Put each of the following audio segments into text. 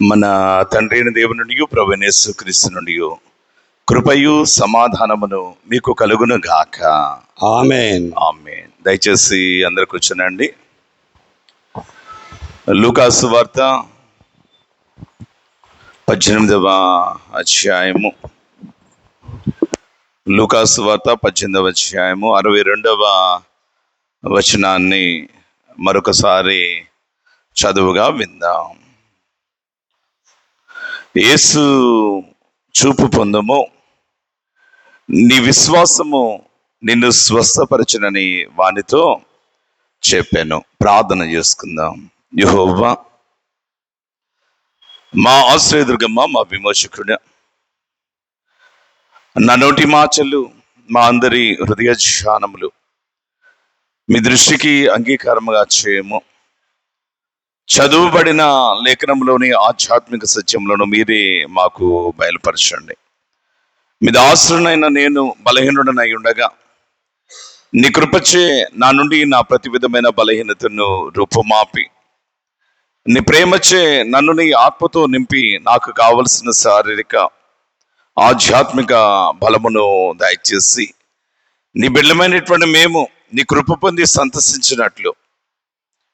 మన తండ్రి అయిన దేవుని నుండి ప్రభువైన యేసుక్రీస్తు నుండి కృపయు సమాధానమును మీకు కలుగును గాక. ఆమేన్. ఆమేన్. దయచేసి అందరు కూర్చునండి. లూకాసు వార్త 18వ అధ్యాయము. లూకాసు వార్త 18వ అధ్యాయము 62వ వచనాన్ని మరొకసారి చదువుగా విందాం. యేసు చూపు పొందము, నీ విశ్వాసము నిన్ను స్వస్థపరచునని వానితో చెప్పాను. ప్రార్థన చేసుకుందాం. యెహోవా మా ఆశ్రయదుర్గమ్మ, మా విమోచకుడు, నా నోటి మాటలు, మా అందరి హృదయ ధ్యానములు మీ దృష్టికి అంగీకారముగా చేయము. చదువుబడిన లేఖనంలోని ఆధ్యాత్మిక సత్యంలోను మీరే మాకు బయలుపరచండి. మీ దాసుడనైన నేను బలహీనుడనై ఉండగా నీ కృపచే నా నుండి నా ప్రతి విధమైన బలహీనతను రూపుమాపి, నీ ప్రేమచే నన్ను నీ ఆత్మతో నింపి నాకు కావలసిన శారీరక ఆధ్యాత్మిక బలమును దయచేసి నీ బిడ్డలమైనటువంటి మేము నీ కృప పొంది సంతసించినట్లు,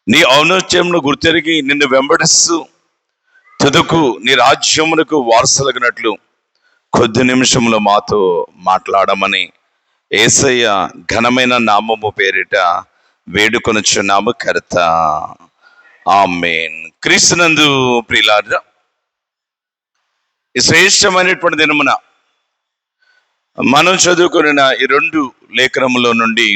నీ ఔన్నత్యమును గుర్తెరిగి నిన్ను వెంబడిస్తూ తుదకు నీ రాజ్యమునకు వారసులగినట్లు కొద్ది నిమిషంలో మాతో మాట్లాడమని యేసయ్య ఘనమైన నామము పేరిట వేడుకొనుచున్నాము కర్త. ఆమేన్. క్రీస్తునందు ప్రియులారా, ఈ శ్రేష్టమైనటువంటి దినమున మనం చదువుకున్న ఈ 2 లేఖనములో నుండి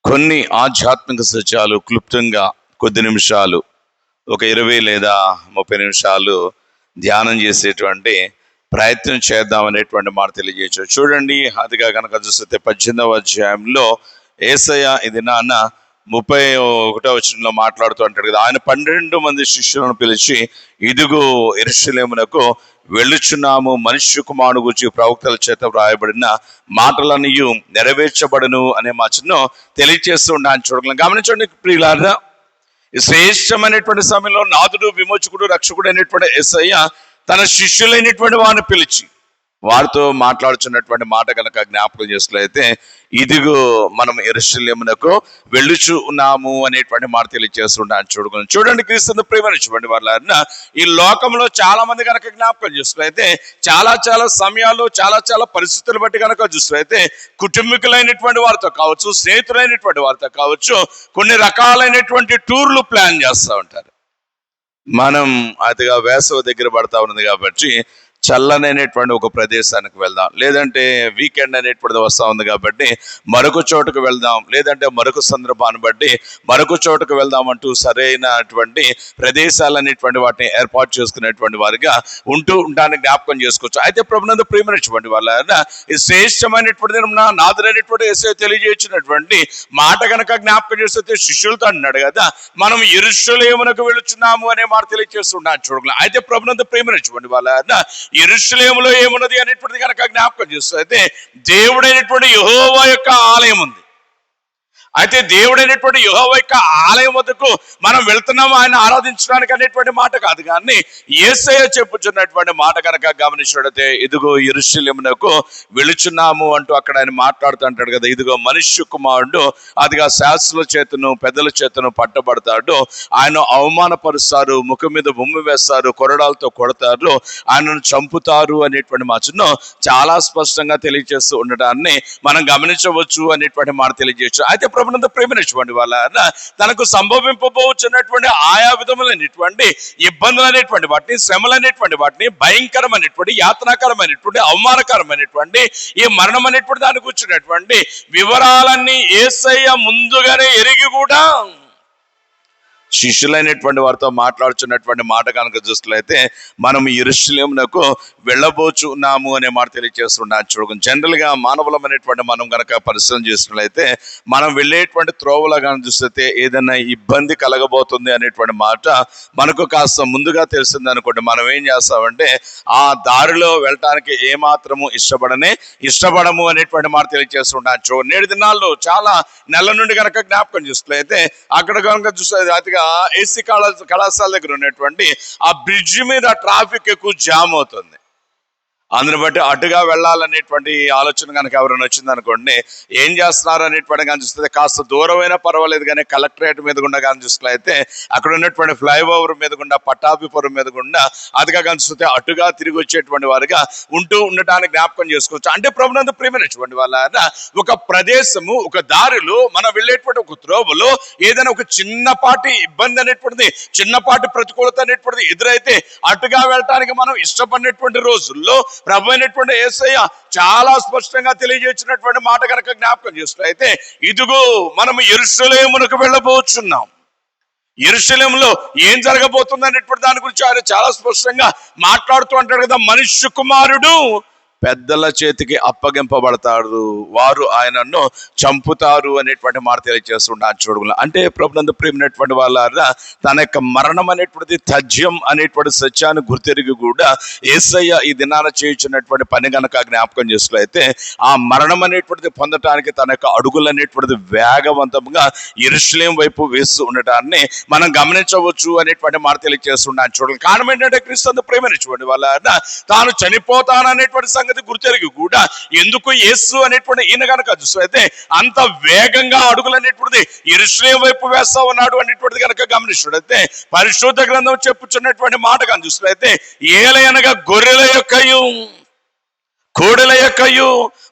కొన్ని ఆధ్యాత్మిక సత్యాలు క్లుప్తంగా కొద్ది నిమిషాలు, ఒక 20 లేదా 30 నిమిషాలు ధ్యానం చేసేటువంటి ప్రయత్నం చేద్దాం అనేటువంటి మాట తెలియజేయచ్చు. చూడండి, అదిగా కనుక చూస్తే 18వ అధ్యాయంలో యేసయ్య ఇది నాన్న 31వ వచనంలో మాట్లాడుతూ అంటాడు కదా, ఆయన 12 మంది శిష్యులను పిలిచి, ఇదిగో యెరూషలేమునకు వెళ్ళుచున్నాము, మనుష్య కుమారుని గురించి ప్రవక్తల చేత వ్రాయబడిన మాటలన్నీ నెరవేర్చబడును అనే మాటను తెలియజేస్తూ ఉన్నాను. చూడగలం. గమనించండి ప్రియులారా, ఈ శ్రేష్టమైనటువంటి సమయంలో నాథుడు, విమోచకుడు, రక్షకుడు అయినటువంటి యేసయ్య తన శిష్యులైనటువంటి వారిని పిలిచి వారితో మాట్లాడుచున్నటువంటి మాట కనుక జ్ఞాపకం చేసినట్లయితే, ఇదిగో మనం యెరూషలేమునకు వెళ్ళుచు ఉన్నాము అనేటువంటి మాట తెలియజేస్తున్నాను. చూడండి క్రీస్తుని ప్రేమించండి వాళ్ళ ఈ లోకంలో చాలా మంది కనుక జ్ఞాపకం చేసినట్లయితే, చాలా సమయాల్లో చాలా పరిస్థితులు బట్టి కనుక చూసినట్లయితే కుటుంబీకులైనటువంటి వారితో కావచ్చు, స్నేహితులైనటువంటి వారితో కావచ్చు, కొన్ని రకాలైనటువంటి టూర్లు ప్లాన్ చేస్తూ ఉంటారు. మనం అతిగా వేసవి దగ్గర పడతా ఉన్నది కాబట్టి చల్లనైనటువంటి ఒక ప్రదేశానికి వెళ్దాం, లేదంటే వీకెండ్ అనేటువంటిది వస్తూ ఉంది కాబట్టి మరొక చోటుకు వెళ్దాం, లేదంటే మరొక సందర్భాన్ని బట్టి మరొక చోటుకు వెళ్దాం అంటూ సరైనటువంటి ప్రదేశాలు అనేటువంటి వాటిని ఏర్పాటు చేసుకునేటువంటి వారిగా ఉంటూ ఉండడానికి జ్ఞాపకం చేసుకోవచ్చు. అయితే ప్రభునందు ప్రేమించండి వాళ్ళ ఈ శ్రేష్టమైనటువంటి నాదురైనటువంటి యేసయ్య తెలియజేసినటువంటి మాట కనుక జ్ఞాపకం చేస్తే శిష్యులతో అన్నాడు కదా, మనం యెరూషలేమునకు వెళుచున్నాము అనే మాట తెలియజేస్తున్నాడు. చూడగలం. అయితే ప్రభునందు ప్రేమించండి వాళ్ళ యెరూషలేములో ఏమున్నది అనేటువంటిది కనుక జ్ఞాపకం చేస్తే, అయితే దేవుడైనటువంటి యెహోవా యొక్క ఆలయం ఉంది. అయితే దేవుడైనటువంటి యెహోవా యొక్క ఆలయం వద్దకు మనం వెళ్తున్నాము ఆయన ఆరాధించడానికి అనేటువంటి మాట కాదు, కానీ యేసయ్య చెప్పుచున్నటువంటి మాట కనుక గమనించినట్లయితే, ఇదిగో యెరూషలేమునకు వెళుచున్నాము అంటూ అక్కడ ఆయన మాట్లాడుతూ అంటాడు కదా, ఇదిగో మనుష్య కుమారుడు అదిగా శాస్త్రుల చేతను పెద్దల చేతను పట్టబడతాడు, ఆయన అవమానపరుస్తారు, ముఖం మీద బొమ్మ వేస్తారు, కొరడాలతో కొడతారు, ఆయనను చంపుతారు అనేటువంటి మాటను చాలా స్పష్టంగా తెలియజేస్తూ ఉండడాన్ని మనం గమనించవచ్చు అనేటువంటి మాట తెలియజేయచ్చు. అయితే ప్రభునందు ప్రేమించండి వాళ్ళ తనకు సంభవింపబోచున్నటువంటి ఆయా విధములైనటువంటి ఇబ్బందులు అనేటువంటి వాటిని, శ్రమలు అనేటువంటి వాటిని, భయంకరమైనటువంటి, యాతనాకరమైనటువంటి, అవమానకరమైనటువంటి ఈ మరణం అనేటువంటి దానికి వచ్చినటువంటి వివరాలన్నీ యేసయ్య ముందుగానే ఎరిగి కూడా శిష్యులైనటువంటి వారితో మాట్లాడుచున్నటువంటి మాట కనుక చూస్తున్నట్లయితే, మనం యెరూషలేమునకు వెళ్ళబోచున్నాము అనే మాట తెలియజేస్తున్నాను. చూడడం జనరల్ గా మానవులమైనటువంటి మనం కనుక పరిశీలన చేసినట్లయితే, మనం వెళ్ళేటువంటి త్రోవలో కనుక చూస్తే ఏదైనా ఇబ్బంది కలగబోతుంది అనేటువంటి మాట మనకు కాస్త ముందుగా తెలిసింది అనుకోండి, మనం ఏం చేస్తామంటే ఆ దారిలో వెళ్ళటానికి ఏమాత్రము ఇష్టపడము అనేటువంటి మాట తెలియజేస్తున్నాను. నేటి దినాల్లో చాలా నెల నుండి కనుక జ్ఞాపకం చూస్తే, అక్కడ కనుక చూస్తే అతిగా ఏసీ కళాశాల దగ్గర ఉన్నటువంటి ఆ బ్రిడ్జి మీద ట్రాఫిక్ ఎక్కువ జామ్ అవుతుంది. అందుని బట్టి అటుగా వెళ్ళాలనేటువంటి ఆలోచన కనుక ఎవరైనా వచ్చింది అనుకోండి, ఏం చేస్తున్నారు అనేటువంటి కానీ చూస్తే కాస్త దూరమైనా పర్వాలేదు, కానీ కలెక్టరేట్ మీద గుండా కానీ చూసినట్లయితే అక్కడ ఉన్నటువంటి ఫ్లైఓవర్ మీద గుండా, పట్టాభిపురం మీద గుండా అదిగా కానీ చూస్తే అటుగా తిరిగి వచ్చేటువంటి వారుగా ఉంటూ ఉండటానికి జ్ఞాపకం చేసుకోవచ్చు. అంటే ప్రభునందు ప్రియమైనటువంటి వాళ్ళ ఒక ప్రదేశము, ఒక దారిలో మనం వెళ్ళేటువంటి ఒక త్రోవలో ఏదైనా ఒక చిన్నపాటి ఇబ్బంది అనేటువంటిది, చిన్నపాటి ప్రతికూలత అనేటువంటిది ఎదురైతే అటుగా వెళ్ళటానికి మనం ఇష్టపడినటువంటి రోజుల్లో ప్రభు అయినటువంటి యేసయ్య చాలా స్పష్టంగా తెలియజేసినటువంటి మాట కనుక జ్ఞాపకం చేసినట్లయితే, ఇదిగో మనం యెరూషలేమునకు వెళ్ళబోతున్నాం. యెరూషలేములో ఏం జరగబోతుంది అనేటువంటి దాని గురించి ఆయన చాలా స్పష్టంగా మాట్లాడుతూ అంటాడు కదా, మనుష్య కుమారుడు పెద్దల చేతికి అప్పగింపబడతాడు, వారు ఆయనను చంపుతారు అనేటువంటి మాట తెలియజేస్తున్నాడు. చూడగలం అంటే ప్రభునందు ప్రియమైనటువంటి వాళ్ళ తన యొక్క మరణం అనేటువంటిది తథ్యం అనేటువంటి సత్యాన్ని గుర్తెరిగి కూడా యేసయ్య ఈ దినాన చేయించినటువంటి పని కనుక జ్ఞాపకం చేసినట్లయితే, ఆ మరణం అనేటువంటిది పొందటానికి తన యొక్క అడుగులు అనేటువంటిది వేగవంతంగా యెరూషలేము వైపు వేస్తూ ఉండటాన్ని మనం గమనించవచ్చు అనేటువంటి మాట తెలియజేస్తున్నాడు. చూడాలి కారణం ఏంటంటే క్రీస్తు ప్రేమించుకోండి వాళ్ళ తాను చనిపోతాననేటువంటి సంగతి గుర్తెరిగి కూడా ఎందుకు యేసు అనేటువంటి ఈయన కనుక చూస్తే అంత వేగంగా అడుగులు అనేటువంటిది యెరూషలేము వైపు వేస్తా ఉన్నాడు అనేటువంటిది కనుక గమనించుడైతే, పరిశుద్ధ గ్రంథం చెప్పుచున్నటువంటి మాట కనుక చూస్తే, ఏలయనగా గొర్రెల యొక్కయు కోడెల యొక్కయు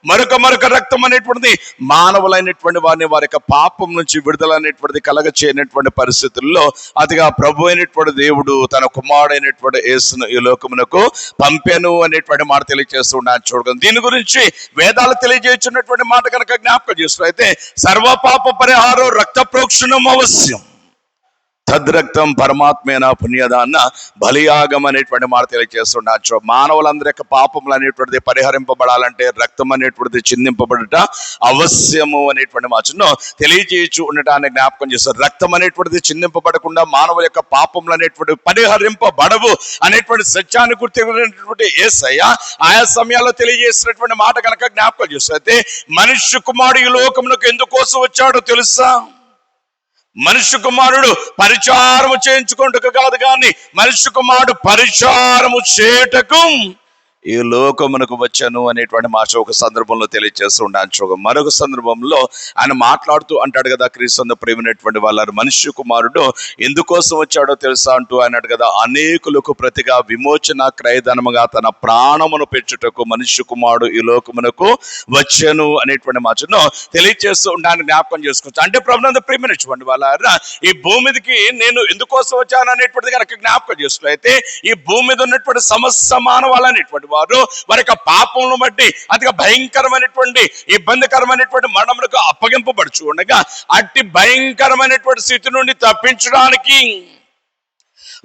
మరొక రక్తం అనేటువంటిది మానవులైనటువంటి వారిని వారి యొక్క పాపం నుంచి విడుదల అనేటువంటిది కలగ చేయనటువంటి పరిస్థితుల్లో అదిగా ప్రభు అయినటువంటి దేవుడు తన కుమారుడైనటువంటి యేసును ఈ లోకమునకు పంపెను అనేటువంటి మాట తెలియజేస్తూ ఉన్నాను. చూడగలం దీని గురించి వేదాలు తెలియజేస్తున్నటువంటి మాట కనుక జ్ఞాపకం చేస్తున్నట్లయితే, సర్వ పాప పరిహారం రక్త ప్రోక్షణం అవశ్యం, తద్రక్తం పరమాత్మేన పుణ్యదాన్న బలియాగం అనేటువంటి మాట తెలియజేస్తున్నాడు. మానవులందరి యొక్క పాపములు అనేటువంటిది పరిహరింపబడాలంటే రక్తం అనేటువంటిది చిందింపబడట అవశ్యము అనేటువంటి మాటను తెలియజేయచ్చు ఉండటాన్ని జ్ఞాపకం చేస్తారు. రక్తం అనేటువంటిది చిందింపబడకుండా మానవుల యొక్క పాపములు అనేటువంటి పరిహరింపబడవు అనేటువంటి సత్యాన్ని గుర్తించినటువంటి యేసయ్య ఆయా సమయాల్లో తెలియజేసినటువంటి మాట కనుక జ్ఞాపకం చేస్తే, మనుష్య కుమారుడు ఈ లోకమునకు ఎందుకోసం వచ్చాడో తెలుసా? మనుష్య కుమారుడు పరిచారము చేయించుకుంటకు కాదు, కానీ మనుష్య కుమారుడు పరిచారము చేయటకు ఈ లోకమునకు వచ్చాను అనేటువంటి మాట ఒక సందర్భంలో తెలియజేస్తూ ఉన్నాను. మరొక సందర్భంలో ఆయన మాట్లాడుతూ అంటాడు కదా, క్రీస్తు ప్రేమైనటువంటి వాళ్ళ మనుష్య కుమారుడు ఎందుకోసం వచ్చాడో తెలుసా అంటూ అన్నాడు కదా, అనేకులకు ప్రతిగా విమోచన క్రయధనముగా తన ప్రాణమును పెంచుటకు మనుష్య కుమారుడు ఈ లోకమునకు వచ్చాను అనేటువంటి మాటను తెలియజేస్తూ ఉండడానికి జ్ఞాపకం చేసుకోవచ్చు. అంటే ప్రభునందు ప్రేమించుకోండి వాళ్ళ ఈ భూమి మీదకి నేను ఎందుకోసం వచ్చాను అనేటువంటిది కనుక జ్ఞాపకం చేస్తున్నట్లయితే, ఈ భూమి మీద ఉన్నటువంటి సమస్త మానవాలనేటువంటి వారు వారి యొక్క పాపములను బట్టి అతిగా భయంకరమైనటువంటి ఇబ్బందికరమైనటువంటి మరణములకు అప్పగింపబడుచు ఉండగా అట్టి భయంకరమైనటువంటి స్థితి నుండి తప్పించడానికి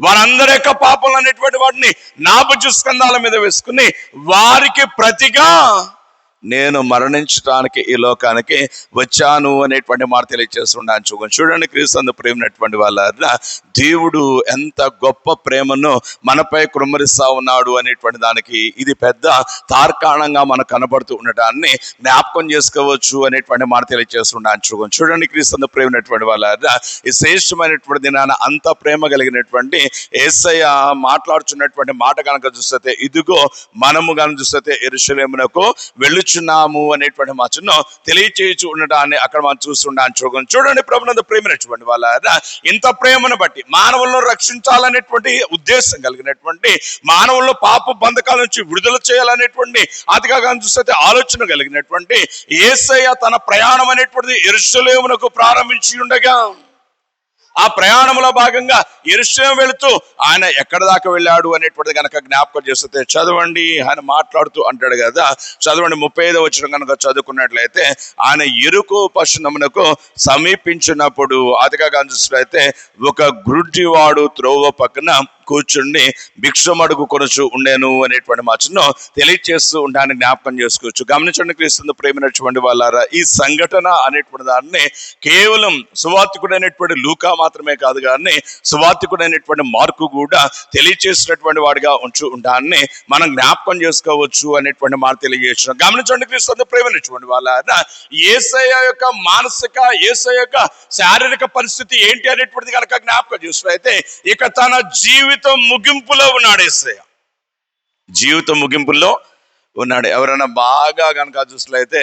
వారందరి యొక్క పాపములు అనేటువంటి వాటిని నాభుజ స్కంధాల మీద వేసుకుని వారికి ప్రతిగా నేను మరణించడానికి ఈ లోకానికి వచ్చాను అనేటువంటి మాట తెలియజేస్తున్నాను. చూడండి క్రీస్తు ప్రేమైనటువంటి వాళ్ళ దేవుడు ఎంత గొప్ప ప్రేమను మనపై కుమ్మరిస్తా ఉన్నాడు అనేటువంటి దానికి ఇది పెద్ద తార్కాణంగా మనకు కనబడుతూ ఉండటాన్ని జ్ఞాపకం చేసుకోవచ్చు అనేటువంటి మాట తెలియజేస్తున్నాను. చూడండి క్రీస్తు ప్రేమైనటువంటి వాళ్ళ ఈ శ్రేష్టమైనటువంటి దినాన అంత ప్రేమ కలిగినటువంటి యేసయ్య మాట్లాడుచున్నటువంటి మాట కనుక చూస్తే, ఇదిగో మనము కనుక చూస్తే యెరూషలేమునకు వెళ్ళుచున్నాము అనేటువంటి మాటను తెలియచేయచ్చు ఉండటాన్ని అక్కడ మనం చూస్తున్నాను. చూడండి ప్రభునందు ప్రేమించుకోండి వాళ్ళ ఇంత ప్రేమను బట్టి మానవులను రక్షించాలనేటువంటి ఉద్దేశం కలిగినటువంటి, మానవుల్లో పాప బంధకాల నుంచి విడుదల చేయాలనేటువంటి అదిగా చూస్తే ఆలోచన కలిగినటువంటి యేసయ్య తన ప్రయాణం అనేటువంటిది యెరూషలేమునకు ప్రారంభించి ఉండగా ఆ ప్రయాణంలో భాగంగా యెరూషలేము వెళుతూ ఆయన ఎక్కడ దాకా వెళ్ళాడు అనేటువంటిది కనుక జ్ఞాపకం చేస్తే చదవండి. ఆయన మాట్లాడుతూ అంటాడు కదా, చదవండి 35వ వచనం కనుక చదువుకున్నట్లయితే, ఆయన యెరికో పట్టణమునకు సమీపించినప్పుడు అదిగా చూసినట్లయితే ఒక గుడ్డివాడు త్రోవ పక్కన కూర్చుండి భిక్షమడుగు కొనుచు ఉండేను అనేటువంటి మాటను తెలియచేస్తూ ఉంటాన్ని జ్ఞాపకం చేసుకోవచ్చు. గమనించండి క్రీస్తు ప్రేమైనటువంటి వాళ్ళారా, ఈ సంఘటన అనేటువంటి దాన్ని కేవలం సువార్తికుడైనటువంటి లూకా మాత్రమే కాదు కానీ సువార్తికుడైనటువంటి మార్కు కూడా తెలియచేసినటువంటి వాడిగా ఉంచు ఉంటాన్ని మనం జ్ఞాపకం చేసుకోవచ్చు అనేటువంటి మాట తెలియజేస్తున్నాం. గమనించండి క్రీస్తు ప్రేమైనటువంటి వాళ్ళారా, యేసయ్య యొక్క మానసిక, యేసయ్య యొక్క శారీరక పరిస్థితి ఏంటి అనేటువంటిది కనుక జ్ఞాపకం చూసినట్లయితే ఇక తన జీవితం ముగింపులో ఉన్నాడు. యేసయ్య జీవితం ముగింపుల్లో ఉన్నాడు. ఎవరైనా బాగా కనుక చూసినట్లయితే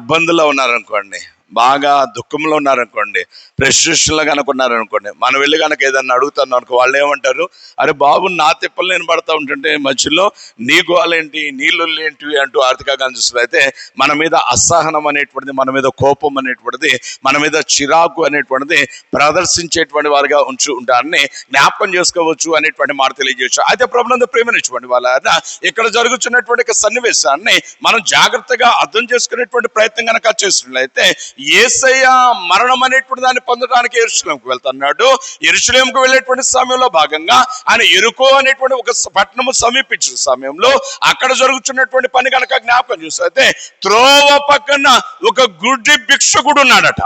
ఇబ్బందుల్లో ఉన్నారనుకోండి, బాగా దుఃఖంలో ఉన్నారనుకోండి, ప్రెస్టిషన్లో కనుక ఉన్నారనుకోండి, మనం వెళ్ళి కనుక ఏదన్నా అడుగుతున్నాం అనుకో, వాళ్ళు ఏమంటారు, అరే బాబు నా తిప్పలు నేను పడతా ఉంటుంటే మధ్యలో నీ గోలేంటి, నీళ్ళు ఏంటి అంటూ ఆర్థికంగా చూసినట్లయితే మన మీద అసహనం అనేటువంటిది, మన మీద కోపం అనేటువంటిది, మన మీద చిరాకు అనేటువంటిది ప్రదర్శించేటువంటి వారుగా ఉంచు ఉంటారని జ్ఞాపకం చేసుకోవచ్చు అనేటువంటి మాట తెలియజేయచ్చు. అయితే ప్రభునందు ప్రేమించేటువంటి వాళ్ళ ఇక్కడ జరుగుతున్నటువంటి సన్నివేశాన్ని మనం జాగ్రత్తగా అర్థం చేసుకునేటువంటి ప్రయత్నం కనుక చేసినట్లయితే యేసయ్య మరణం అనేటువంటి దాన్ని పొందడానికి యెరూషలేముకు వెళ్తున్నాడు. యెరూషలేముకు వెళ్ళేటువంటి సమయంలో భాగంగా ఆయన యెరికో అనేటువంటి ఒక పట్టణము సమీపించిన సమయంలో అక్కడ జరుగుతున్నటువంటి పని కనుక జ్ఞాపకం చూస్తే త్రోవ పక్కన ఒక గుడ్డి భిక్షకుడు ఉన్నాడట.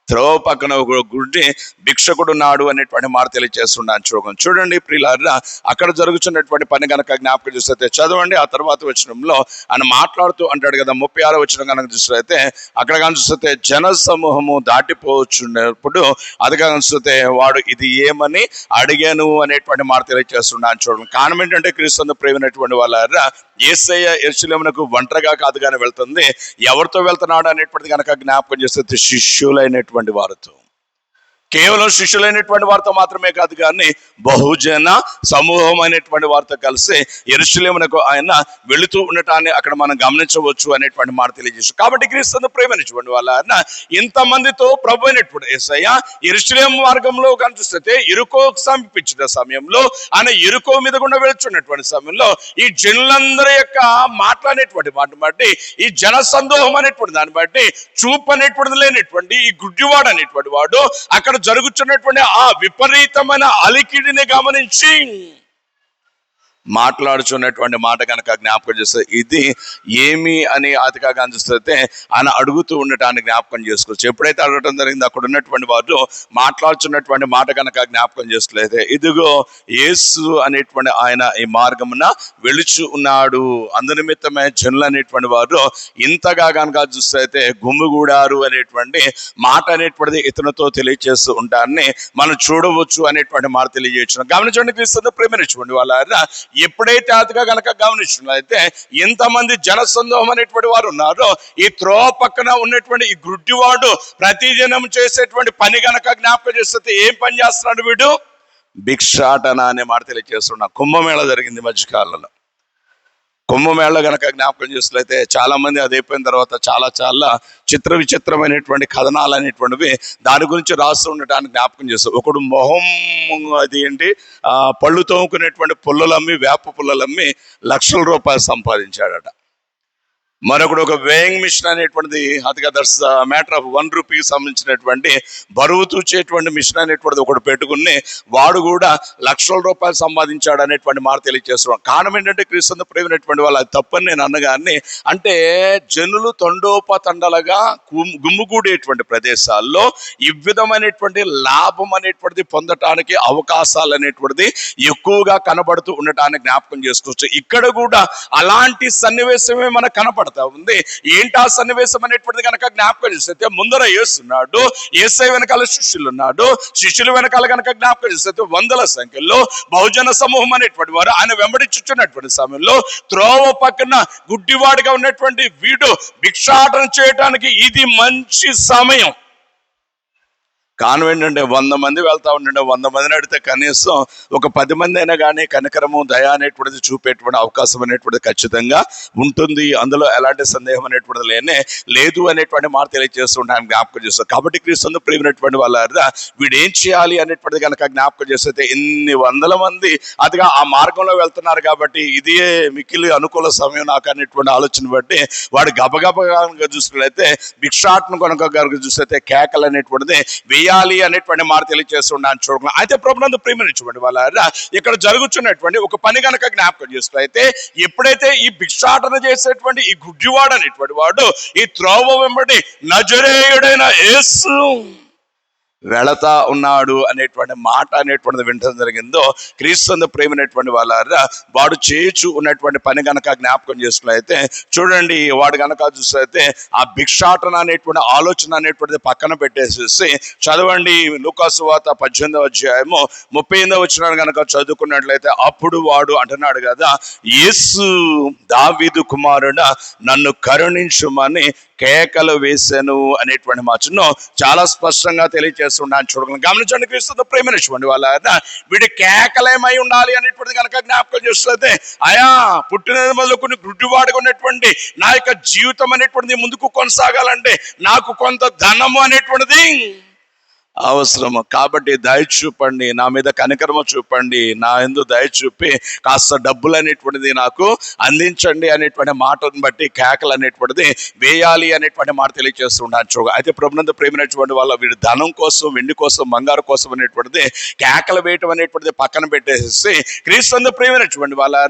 త్రోవ పక్కన ఒక గుడ్డి భిక్షకుడు ఉన్నాడు అనేటువంటి మాట తెలియజేస్తున్నాను. చూడండి ప్రియులారా, అక్కడ జరుగుతున్నటువంటి పని కనుక జ్ఞాపకం చూస్తే చదవండి. ఆ తర్వాత వచనంలో ఆయన మాట్లాడుతూ అంటాడు కదా, 36వ వచనం కనుక చూస్తే అక్కడ కనుక చూస్తే జన సమూహము దాటిపోవచ్చున్నప్పుడు అది కనుక చూస్తే వాడు ఇది ఏమని అడిగాను అనేటువంటి మాట తెలియజేస్తున్నాను. చూడండి, కారణం ఏంటంటే క్రీస్తు ప్రేమైనటువంటి వాళ్ళారా, యేసయ్య యెరూషలేమునకు ఒంటరిగా కాదు కానీ వెళ్తుంది. ఎవరితో వెళ్తున్నాడు అనేటువంటిది కనుక జ్ఞాపకం చేస్తే శిష్యులైనటువంటి వారితో, కేవలం శిష్యులైనటువంటి వారితో మాత్రమే కాదు కానీ బహుజన సమూహం అయినటువంటి వారితో కలిసి యెరూషలేమునకు ఆయన వెళుతూ ఉండటాన్ని అక్కడ మనం గమనించవచ్చు అనేటువంటి మాట తెలియజేసు. కాబట్టి క్రీస్తు ప్రేమించేటువంటి వాళ్ళ ఇంతమందితో ప్రభు అయినటువంటి యేసయ్య యెరూషలేము మార్గంలో కనిపిస్తే యెరికోకు సమీపించిన సమయంలో ఆయన యెరికో మీద గుండా వెళుతున్నటువంటి సమయంలో ఈ జనులందరి యొక్క మాట్లాడేటువంటి మాట బట్టి, ఈ జన సందోహం అనేటువంటి దాన్ని బట్టి, చూపు అనేటువంటిది లేనటువంటి ఈ గుడ్డివాడు అనేటువంటి వాడు అక్కడ జరుగుతున్నటువంటి ఆ విపరీతమైన అలికిడిని గమనించి మాట్లాడుచున్నటువంటి మాట కనుక జ్ఞాపకం చేస్తే ఇది ఏమి అని అతిగా చూస్తే ఆయన అడుగుతూ ఉండటాన్ని జ్ఞాపకం చేసుకోవచ్చు. ఎప్పుడైతే అడగటం జరిగింది అక్కడ ఉన్నటువంటి వారు మాట్లాడుచున్నటువంటి మాట కనుక జ్ఞాపకం చేసుకోలేదు. ఇదిగో యేసు అనేటువంటి ఆయన ఈ మార్గమున వెళుచు ఉన్నాడు, అందునిమిత్తమే జనులు అనేటువంటి వారు ఇంతగా కనుక చూస్తే గుమ్మిగూడారు అనేటువంటి మాట అనేటువంటిది ఇతనితో తెలియజేస్తూ ఉంటారని మనం చూడవచ్చు అనేటువంటి మాట తెలియజేస్తున్నాం. గమనించండి క్రీస్తు ప్రేమించుకోండి వాళ్ళ, ఎప్పుడైతే అతిగా కనుక గమనించినట్లయితే ఎంతమంది జనసందోహం అనేటువంటి వారు ఉన్నారో ఈ త్రోవ పక్కన ఉన్నటువంటి ఈ గుడ్డివాడు ప్రతిదినం చేసేటువంటి పని కనుక జ్ఞాపకం చేస్తే ఏం పని చేస్తున్నాడు వీడు? భిక్షాటన అనే మాట తెలియజేస్తున్నా. కుంభమేళ జరిగింది మధ్యకాలంలో. కుంభమేళ గనక జ్ఞాపకం చేసినట్లయితే చాలా మంది అది అయిపోయిన తర్వాత చాలా చిత్ర విచిత్రమైనటువంటి కథనాలు అనేటువంటివి దాని గురించి రాస్తూ ఉండటానికి జ్ఞాపకం చేస్తారు. ఒకడు మొహం అది ఏంటి పళ్ళు తోముకునేటువంటి పుల్లలమ్మి, వేప పుల్లలమ్మి లక్షల రూపాయలు సంపాదించాడట. మరొకడు ఒక వేయింగ్ మిషన్ అనేటువంటిది, అదిగా దట్స్ మ్యాటర్ ఆఫ్ 1 రూపీకి సంబంధించినటువంటి బరువు తూచేటువంటి మిషన్ అనేటువంటిది ఒకటి పెట్టుకుని వాడు కూడా లక్షల రూపాయలు సంపాదించాడు అనేటువంటి మాట తెలియజేస్తున్నాం. కారణం ఏంటంటే క్రీస్తు ప్రేమైనటువంటి వాళ్ళు అది తప్పని నేను అన్నగాన్ని, అంటే జనులు తండోపతండలుగా గుమ్ముగూడేటువంటి ప్రదేశాల్లో ఈ విధమైనటువంటి లాభం అనేటువంటిది పొందటానికి అవకాశాలు అనేటువంటిది ఎక్కువగా కనబడుతూ ఉండటానికి జ్ఞాపకం చేసుకోవచ్చు. ఇక్కడ కూడా అలాంటి సన్నివేశమే మనకు కనపడుతుంది ఉంది. ఏంటి ఆ సన్నివేశం అనేటువంటిది కనుక జ్ఞాపకం చేస్తే ముందర యేసున్నాడు, యేసయ్య వెనకాల శిష్యులు ఉన్నాడు, శిష్యుల వెనకాల కనుక జ్ఞాపకం చేస్తే వందల సంఖ్యలో బహుజన సమూహం అనేటువంటి వారు ఆయన వెంబడించుచున్నటువంటి సమయంలో త్రోవ పక్కన గుడ్డివాడిగా ఉన్నటువంటి వీడు భిక్షాటన చేయడానికి ఇది మంచి సమయం. కారణం ఏంటంటే 100 మంది వెళ్తా ఉంటుండే, 100 మందిని అడిగితే కనీసం ఒక 10 మంది అయినా కానీ కనికరము, దయ అనేటువంటిది చూపేటువంటి అవకాశం అనేటువంటిది ఖచ్చితంగా ఉంటుంది. అందులో ఎలాంటి సందేహం అనేటువంటిది లేదు అనేటువంటి మాట తెలియజేస్తుంటాను, జ్ఞాపకం చేస్తాను. కాబట్టి క్రీస్తు ప్రియమైనటువంటి వాళ్ళ వీడు ఏం చేయాలి అనేటువంటిది కనుక జ్ఞాపకం చేస్తే ఇన్ని 100 మంది అదిగా ఆ మార్గంలో వెళ్తున్నారు కాబట్టి ఇదే మిక్కిలి అనుకూల సమయం నాకు అనేటువంటి ఆలోచన బట్టి వాడు గబగబగా చూసినట్లయితే భిక్షాటన కనుక చూస్తే కేకలు అనేటువంటిది వేయాలి అనేటువంటి మాట తెలియజేస్తున్నాను చూడకుండా. అయితే ప్రభునందు ప్రేమించబడి వాళ్ళ ఇక్కడ జరుగుతున్నటువంటి ఒక పని కనుక జ్ఞాపకం చేసుకున్నైతే, ఎప్పుడైతే ఈ భిక్షాటన చేసేటువంటి ఈ గుడ్డివాడు అనేటువంటి వాడు ఈ త్రోవ వెంబడి నజరేయుడైన యేసు వెళతా ఉన్నాడు అనేటువంటి మాట అనేటువంటిది వింటం జరిగిందో, క్రీస్తు ప్రేమైనటువంటి వాళ్ళారా వాడు చేయించు ఉన్నటువంటి పని కనుక జ్ఞాపకం చేసుకున్నైతే చూడండి, వాడు కనుక చూస్తే ఆ భిక్షాటన అనేటువంటి ఆలోచన అనేటువంటిది పక్కన పెట్టేసేసి చదవండి. లూకా సువార్త 18వ అధ్యాయము 38వ వచనాన్ని కనుక చదువుకున్నట్లయితే, అప్పుడు వాడు అంటున్నాడు కదా, యేసు దావీదు కుమారుడా నన్ను కరుణించుమని కేకలు వేసాను అనేటువంటి మాటను చాలా స్పష్టంగా తెలియజేస్తున్నాను చూడగలను. గమనించండి, క్రీస్తు ప్రేమించండి వాళ్ళ వీడి కేకలేమై ఉండాలి అనేటువంటిది కనుక జ్ఞాపకం చేస్తే, అయా పుట్టినది మొదలుకొని గుడ్డివాడుగా ఉన్నటువంటి నా యొక్క జీవితం అనేటువంటిది ముందుకు కొనసాగాలంటే నాకు కొంత ధనము అనేటువంటిది అవసరము. కాబట్టి దయ చూపండి, నా మీద కనికరమ చూపండి, నా యందు దయ చూపి కాస్త డబ్బులు అనేటువంటిది నాకు అందించండి అనేటువంటి మాటను బట్టి కేకలు అనేటువంటిది వేయాలి అనేటువంటి మాట తెలియజేస్తుండొచ్చు. అయితే ప్రభునందు ప్రేమినటువంటి వాళ్ళ వీడు ధనం కోసం, వెండి కోసం, బంగారు కోసం అనేటువంటిది కేకలు వేయటం అనేటువంటిది పక్కన పెట్టేసి, క్రీస్తు ప్రేమినటువంటి వాళ్ళ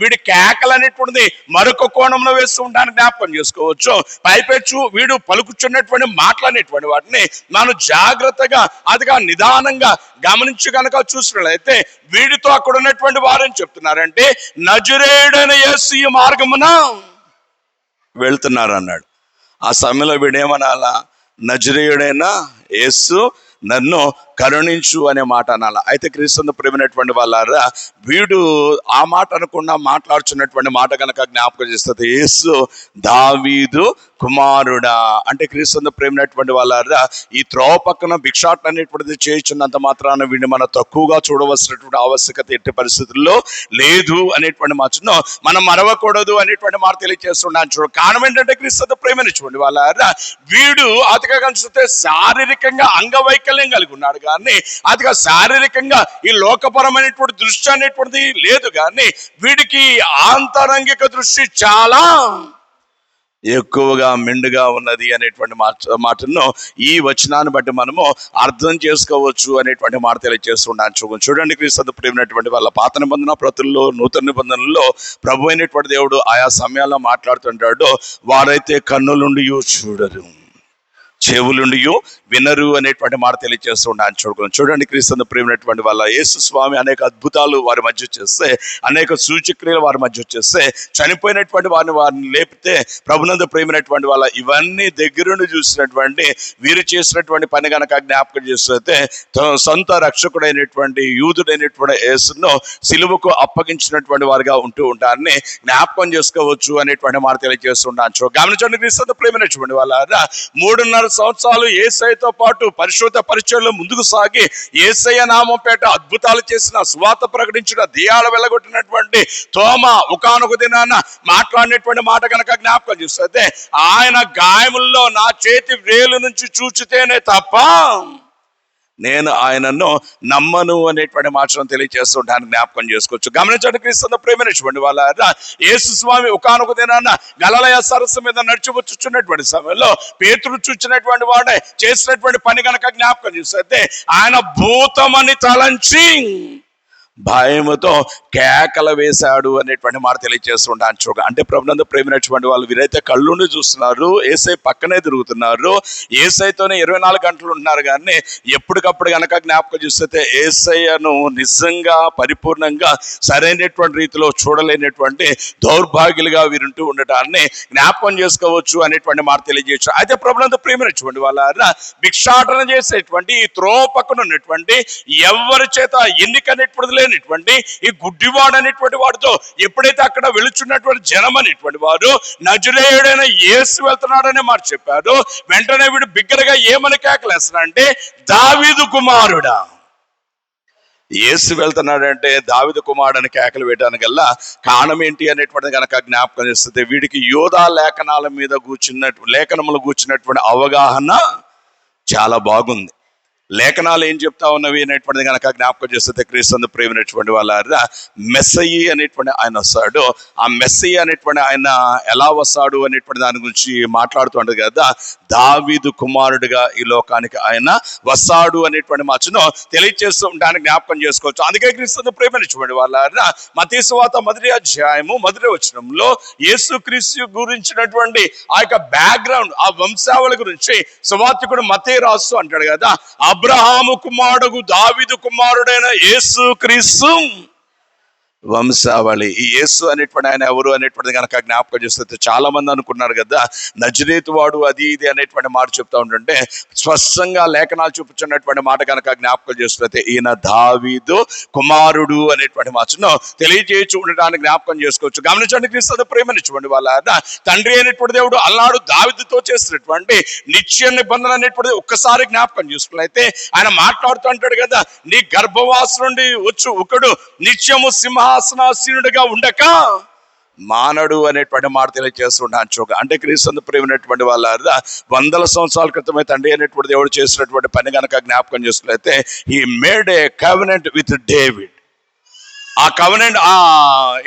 వీడి కేకలు అనేటువంటిది మరొక కోణంలో వేస్తూ ఉండడానికి జ్ఞాపకం చేసుకోవచ్చు. పైపెచ్చు వీడు పలుకుచున్నటువంటి మాటలు అనేటువంటి వాటిని మనం జాగ్రత్తగా అదిగా నిదానంగా గమనించి కనుక చూసినట్లయితే, వీడితో అక్కడ ఉన్నటువంటి వారని చెప్తున్నారంటే నజరేయుడైన యేసు ఈ మార్గమున వెళ్తున్నారు అన్నాడు. ఆ సమయంలో వీడేమనాలా? నజరేయుడైన యేసు నన్ను కరుణించు అనే మాట అనాల. అయితే క్రీస్తు ప్రేమైనటువంటి వాళ్ళారా వీడు ఆ మాట అనకుండా మాట్లాడుచున్నటువంటి మాట కనుక జ్ఞాపకం చేస్తుంది, యేసు దావీదు కుమారుడా అంటే క్రీస్తు ప్రేమైనటువంటి వాళ్ళారా ఈ త్రోవ పక్కన భిక్షాటన అనేటువంటిది చేయించున్నంత మాత్రాన వీడిని మనం తక్కువగా చూడవలసినటువంటి ఆవశ్యకత ఎట్టి పరిస్థితుల్లో లేదు అనేటువంటి మాటను మనం మరవకూడదు అనేటువంటి మాట తెలియజేస్తున్నాను చూడ. కారణం ఏంటంటే క్రీస్తు ప్రేమైనటువంటి వాళ్ళారా వీడు అతిగా కనిపిస్తే శారీరకంగా అంగవైకల్యం కలిగి ఉన్నాడు, కానీ అదిగా శారీరకంగా ఈ లోకపరమైనటువంటి దృష్టి అనేటువంటిది లేదు, కానీ వీడికి ఆంతరంగిక దృష్టి చాలా ఎక్కువగా మెండుగా ఉన్నది అనేటువంటి మాటను ఈ వచనాన్ని బట్టి మనము అర్థం చేసుకోవచ్చు అనేటువంటి మాట తెలియజేస్తున్నాను. చూడండి, క్రీస్తు ప్రేమైనటువంటి వాళ్ళ పాత నిబంధన ప్రతుల్లో, నూతన నిబంధనల్లో ప్రభు అయినటువంటి దేవుడు ఆయా సమయాల్లో మాట్లాడుతుంటాడు. వారైతే కన్నులుండి చూడరు, చెవులుండి వినరు అనేటువంటి మాట తెలియజేస్తున్నాను చూడండి, క్రీస్తు ప్రేమైనటువంటి వాళ్ళ యేసు స్వామి అనేక అద్భుతాలు వారి మధ్య చేస్తే, అనేక సూచక్రియలు వారి మధ్య చేస్తే, చనిపోయినటువంటి వారిని లేపితే ప్రభునందు ప్రేమైనటువంటి వాళ్ళ ఇవన్నీ దగ్గరుండి చూసినటువంటి వీరు చేసినటువంటి పని కనుక జ్ఞాపకం చేస్తే, సొంత రక్షకుడైనటువంటి యూదుడైనటువంటి యేసును సిలువకు అప్పగించినటువంటి వారిగా ఉంటూ ఉంటారని జ్ఞాపకం చేసుకోవచ్చు అనేటువంటి మాట తెలియజేస్తున్నాను. గమనించండి, క్రీస్తు ప్రేమైనటువంటి వాళ్ళ 3.5 సంవత్సరాలు యేసయ్యతో పాటు పరిశుద్ధ పరిచయంలో ముందుకు సాగి యేసయ్య నామం పేట అద్భుతాలు చేసిన, సువార్త ప్రకటించిన, దెయ్యాలు వెళ్ళగొట్టినటువంటి తోమ ఒకానొక దినాన మాట్లాడినటువంటి మాట కనుక జ్ఞాపకం చేస్తే, ఆయన గాయముల్లో నా చేతి వేలు నుంచి చూచితేనే తప్ప నేను ఆయనను నమ్మను అనేటువంటి మాటను తెలియజేస్తుంటాను జ్ఞాపకం చేసుకోవచ్చు. గమనించండి, క్రీస్తు ప్రేమైనటువంటి వాళ్ళ యేసు స్వామి ఒకానొక దినాన గలిలయ సరస్సు మీద నడిచివచ్చుచున్నటువంటి సమయంలో పేతురు చూచినటువంటి వాడే చేసినటువంటి పని కనుక జ్ఞాపకం చేస్తే, ఆయన భూతమని తలంచి భయముతో కేకలు వేశాడు అనేటువంటి మాట తెలియజేస్తుంటాను. అంటే ప్రభునందు ప్రేమైనటువంటి వాళ్ళు వీరైతే కళ్ళుండి చూస్తున్నారు, యేసయ్య పక్కనే తిరుగుతున్నారు, యేసయ్యతోనే 24 గంటలు ఉంటున్నారు, కానీ ఎప్పటికప్పుడు కనుక జ్ఞాపకం చూస్తే యేసయ్యను నిజంగా పరిపూర్ణంగా సరైనటువంటి రీతిలో చూడలేనటువంటి దౌర్భాగ్యులుగా వీరుంటూ ఉండటాన్ని జ్ఞాపకం చేసుకోవచ్చు అనేటువంటి మాట తెలియజేయచ్చు. అయితే ప్రభునందు ప్రేమైనటువంటి వాళ్ళ భిక్షాటన చేసేటువంటి ఈ త్రోవ పక్కన ఉన్నటువంటి ఎవరి చేత ఎన్నికనేటువంటిది లేనటువంటి ఈ గుడ్డివాడు అనేటువంటి వాడితో ఎప్పుడైతే అక్కడ వెళుచున్నటువంటి జనం అనేటువంటి వాడు నజరేయుడైన యేసు వెళ్తున్నాడనే మాట చెప్పాడు, వెంటనే వీడు బిగ్గరగా ఏమని కేకలేస్తున్నాడంటే దావీదు కుమారుడా. యేసు వెళ్తున్నాడంటే దావీదు కుమారుడని కేకలు వేయడానికల్లా కారణం ఏంటి అనేటువంటిది కనుక జ్ఞాపకం చేస్తుంది, వీడికి యోధా లేఖనాల మీద లేఖనములు కూర్చున్నటువంటి అవగాహన చాలా బాగుంది. లేఖనాలు ఏం చెప్తా ఉన్నవి అనేటువంటిది కనుక జ్ఞాపకం చేస్తే క్రీస్తు ప్రేమైనటువంటి వాళ్ళ మెస్సయి అనేటువంటి ఆయన వస్తాడు. ఆ మెస్సయి అనేటువంటి ఆయన ఎలా వస్తాడు అనేటువంటి దాని గురించి మాట్లాడుతూ ఉంటుంది కదా. దావీదు కుమారుడిగా ఈ లోకానికి ఆయన వస్తాడు అనేటువంటి మాటను తెలియజేస్తూ ఉండడానికి జ్ఞాపకం చేసుకోవచ్చు. అందుకే క్రీస్తు ప్రేమైనటువంటి వాళ్ళ మత్తయి సువార్త 1వ అధ్యాయము 1వ వచనంలో యేసు క్రీస్తు గురించినటువంటి ఆ యొక్క బ్యాక్గ్రౌండ్, ఆ వంశావళి గురించి సువార్తికుడు మత్తయి రాస్తూ అంటాడు కదా, అబ్రహాము కుమారుడు దావీదు కుమారుడైన యేసు క్రీస్తు వంశావళి. ఈ యేసు అనేటువంటి ఆయన ఎవరు అనేటువంటిది కనుక జ్ఞాపకం చేస్తే చాలా మంది అనుకున్నారు కదా నజరేతు వాడు అది ఇది అనేటువంటి మాట చెప్తా ఉంటుంటే స్పష్టంగా లేఖనాలు చూపించినటువంటి మాట కనుక జ్ఞాపకం చేస్తే ఈయన దావీదు కుమారుడు అనేటువంటి మాటను తెలియజేయచ్చు ఉండడానికి జ్ఞాపకం చేసుకోవచ్చు. గమనించండి, క్రీస్తు ప్రేమనిచ్చుకోండి వాళ్ళ తండ్రి అయినటువంటి దేవుడు అల్లాడు దావీదుతో చేసినటువంటి నిత్య నిబంధన అనేటువంటిది ఒక్కసారి జ్ఞాపకం చేసుకున్నట్లయితే ఆయన మాట్లాడుతూ అంటాడు కదా, నీ గర్భవాసు నుండి వచ్చు ఒకడు నిత్యము సింహాసనాసీనుడిగా ఉండక మానడు అనేటువంటి మాట తెలియజేస్తున్నాను. అంటే క్రీస్తు ప్రేమైనటువంటి వాళ్ళ వందల సంవత్సరాల క్రితమే తండ్రి అనేటువంటి దేవుడు చేసినటువంటి పని కనుక జ్ఞాపకం చేసుకున్నట్లయితే he made A covenant with David. ఆ కవెనెంట్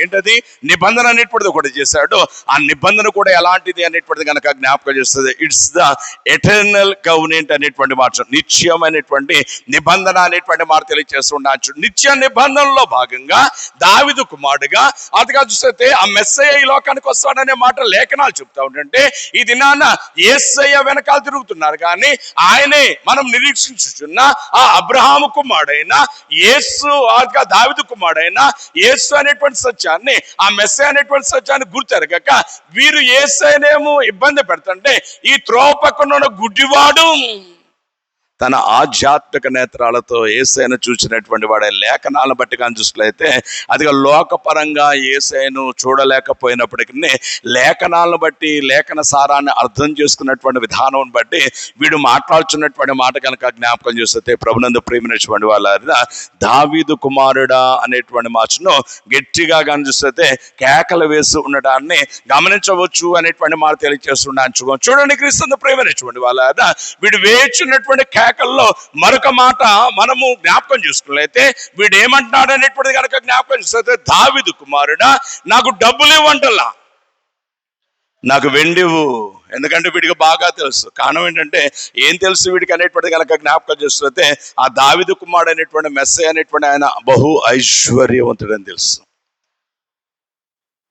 ఏంటది నిబంధన అనేటువంటిది ఒకటి చేశాడు. ఆ నిబంధన కూడా ఎలాంటిది అనేటువంటిది కనుక జ్ఞాపకం చేస్తుంది. ఇట్స్ ద ఎటర్నల్ కవెనెంట్ అనేటువంటి మాట, నిత్యమైనటువంటి నిబంధన అనేటువంటి మాట తెలియజేస్తున్నాను. నిత్య నిబంధనలో భాగంగా దావీదు కుమారుడుగా అదిగా చూస్తే ఆ మెస్సయ్య ఈ లోకానికి వస్తాడనే మాట లేఖనాలు చెప్తా ఉంటుంటే ఈ దినాన యేసయ్య వెనకాల తిరుగుతున్నారు కానీ ఆయనే మనం నిరీక్షించుచున్న ఆ అబ్రహాము కుమారుడైన యేసు దావీదు కుమారుడైన యేసు అనేటువంటి సత్యాన్ని, ఆ మెస్సయ్య అనేటువంటి సత్యాన్ని గుర్తెరగక వీరు యేసయ్యనేమో ఇబ్బంది పెడుతుంటే ఈ త్రోవ పక్కన గుడ్డివాడు తన ఆధ్యాత్మిక నేత్రాలతో యేసయ్యను చూసినటువంటి వాడే. లేఖనాలను బట్టి కానీ చూసినట్లయితే అదిగా లోకపరంగా యేసయ్యను చూడలేకపోయినప్పటికీ లేఖనాలను బట్టి లేఖన సారాన్ని అర్థం చేసుకున్నటువంటి విధానం బట్టి వీడు మాట్లాడుతున్నటువంటి మాట కనుక జ్ఞాపకం చేస్తే ప్రభునందు ప్రేమించినటువంటి వాళ్ళ దావీదు కుమారుడా అనేటువంటి మాటను గట్టిగా కానీ చూస్తే కేకలు వేసి ఉండడాన్ని గమనించవచ్చు అనేటువంటి మాట తెలియజేస్తున్నాను. చూడండి, క్రీస్తు ప్రేమించినటువంటి వాళ్ళ వీడు వేచున్నటువంటి కేకల్లో మరొక మాట మనము జ్ఞాపకం చేసుకున్నట్లయితే వీడు ఏమంటున్నాడు అనేటువంటిది కనుక జ్ఞాపకం చేస్తే దావీదు కుమారుడా నాకు డబ్బులు ఇవ్వంటలా, నాకు వెండివు. ఎందుకంటే వీడికి బాగా తెలుసు. కారణం ఏంటంటే ఏం తెలుసు వీడికి అనేటువంటిది కనుక జ్ఞాపకం చేస్తే ఆ దావీదు కుమారుడు అనేటువంటి మెస్సయ్య అనేటువంటి ఆయన బహు ఐశ్వర్యవంతుడని తెలుసు.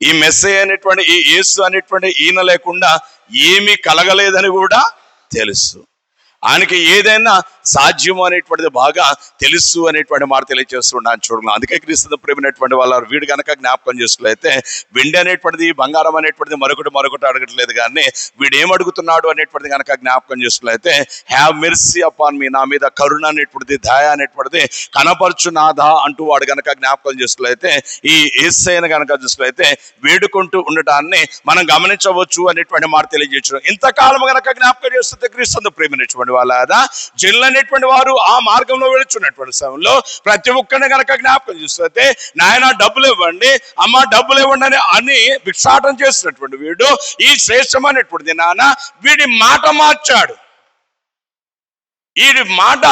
ఈ మెస్సయ్య అనేటువంటి ఈ యేసు అనేటువంటి ఈయన లేకుండా ఏమీ కలగలేదని కూడా తెలుసు. ఆయనకి ఏదైనా సాధ్యము అనేటువంటిది బాగా తెలుసు అనేటువంటి మాట తెలియజేస్తున్నాను. చూడండి, అందుకే క్రీస్తు ప్రేమైనటువంటి వాళ్ళ వీడు కనుక జ్ఞాపకం చేసుకున్నట్లయితే వెండి అనేటువంటిది బంగారం అనేటువంటిది మరొకటి అడగట్లేదు కానీ వీడు ఏమడుగుతున్నాడు అనేటువంటిది కనుక జ్ఞాపకం చేసుకున్నట్లయితే హ్యావ్ మెర్సీ అపాన్ మీ, నా మీద కరుణ అనేటువంటిది దయ అనేటువంటిది కనపరచు నాదా అంటూ వాడు కనుక జ్ఞాపకం చేసుకున్నట్లయితే ఈ యేసయ్యను కనుక చూసుకున్నట్లయితే వేడుకుంటూ ఉండటాన్ని మనం గమనించవచ్చు అనేటువంటి మాట తెలియజేయచ్చు. ఇంతకాలం కనుక జ్ఞాపకం చేస్తే క్రీస్తు ప్రేమైనటువంటి వాళ్ళ జనులు అనేటువంటి వారు ఆ మార్గంలో వెళుచున్నటువంటి సమయంలో ప్రతి ఒక్కరిని కనుక జ్ఞాపకం చూస్తే నాయన డబ్బులు ఇవ్వండి, అమ్మ డబ్బులు ఇవ్వండి అని భిక్షాటం చేసినటువంటి వీడు ఈ శ్రేష్టమైనటువంటి నాన్న వీడి మాట మార్చాడు. ఈ మాట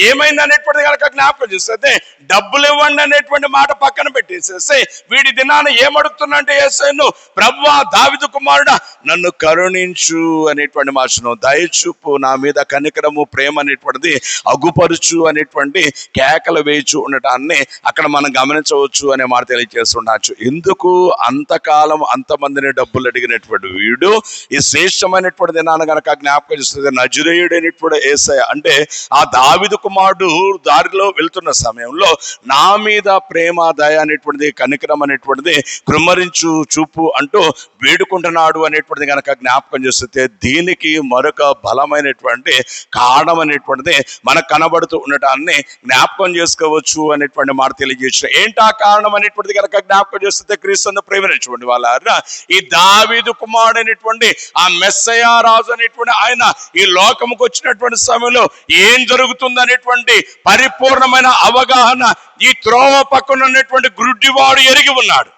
ఏమైంది అనేటువంటిది కనుక జ్ఞాపకం చేస్తే డబ్బులు ఇవ్వండి అనేటువంటి మాట పక్కన పెట్టేసేసి వీడి దినాన్ని ఏమడుగుతున్నంటే యేసయ్యను, ప్రభువా దావీదు కుమారుడా నన్ను కరుణించు అనేటువంటి మాటను, దయచూపు, నా మీద కనికరము ప్రేమ అనేటువంటిది అగుపరుచు అనేటువంటి కేకలు వేయచు ఉండటాన్ని అక్కడ మనం గమనించవచ్చు అనే మాట తెలియజేస్తుండొచ్చు. ఎందుకు అంతకాలం అంతమందిని డబ్బులు అడిగినటువంటి వీడు ఈ శ్రేష్టమైనటువంటి దినాన్ని కనుక జ్ఞాపకం చేస్తుంది నజరేయుడైనటువంటి యేసయ్య అంటే ఆ దావీదు కుమారుడు దారిలో వెళ్తున్న సమయంలో నా మీద ప్రేమ దయ అనేటువంటిది కనికరం అనేటువంటిది కృమ్మరించు చూపు అంటూ వేడుకుంటున్నాడు అనేటువంటిది కనుక జ్ఞాపకం చేస్తే దీనికి మరొక బలమైనటువంటి కారణం అనేటువంటిది మనకు కనబడుతూ ఉండటాన్ని జ్ఞాపకం చేసుకోవచ్చు అనేటువంటి మాట తెలియజేసిన. ఏంటా కారణం అనేటువంటిది కనుక జ్ఞాపకం చేస్తే క్రీస్తును ప్రేమించినటువంటి వాళ్ళ ఈ దావీదు కుమారుడు అనేటువంటి ఆ మెస్సయ్య రాజు అనేటువంటి ఆయన ఈ లోకముకు వచ్చినటువంటి సమయంలో ఏం జరుగుతుంది అనేటువంటి పరిపూర్ణమైన అవగాహన ఈ త్రోవ పక్కన ఉన్నటువంటి గుడ్డివాడు ఎరిగి ఉన్నాడు.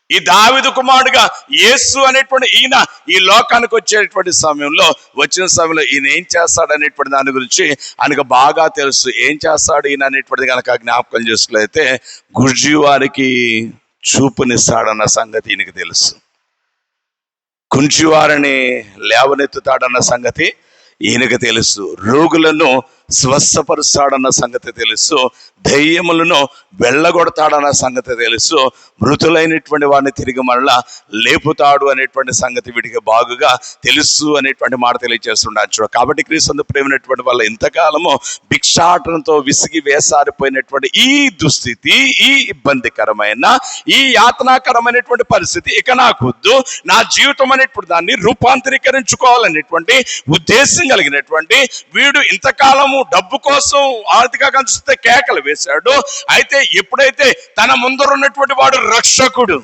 ఈ దావీదు కుమారుడుగా యేసు అనేటువంటి ఈయన ఈ లోకానికి వచ్చేటువంటి వచ్చిన సమయంలో ఈయన ఏం చేస్తాడు అనేటువంటి దాని గురించి ఆయనకు బాగా తెలుసు. ఏం చేస్తాడు ఈయన అనేటువంటిది కనుక జ్ఞాపకం చేసుకులైతే గుర్జీ వారికి చూపునిస్తాడన్న సంగతి ఈయనకి తెలుసు. కుంచివారిని లేవనెత్తుతాడన్న సంగతి ఈయనకు తెలుసు. రోగులను స్వస్థపరుస్తాడన్న సంగతి తెలుసు. దెయ్యములను వెళ్ళగొడతాడన్న సంగతి తెలుసు. మృతులైనటువంటి వాడిని తిరిగి మరలా లేపుతాడు అనేటువంటి సంగతి వీటికి బాగుగా తెలుసు అనేటువంటి మాట తెలియజేస్తుండొచ్చు. కాబట్టి క్రీస్తు ప్రేమైనటువంటి వాళ్ళ ఇంతకాలము భిక్షాటనతో విసిగి వేసారిపోయినటువంటి ఈ దుస్థితి, ఈ ఇబ్బందికరమైన, ఈ యాతనాకరమైనటువంటి పరిస్థితి ఇక నాకొద్దు, నా జీవితం అనేటువంటి దాన్ని రూపాంతరీకరించుకోవాలనేటువంటి ఉద్దేశం కలిగినటువంటి వీడు ఇంతకాలము డబ్బు కోసం ఆర్థికంగా చూస్తే కేకలు వేశాడు. అయితే ఎప్పుడైతే తన ముందరున్నటువంటి వాడు రక్షకుడు,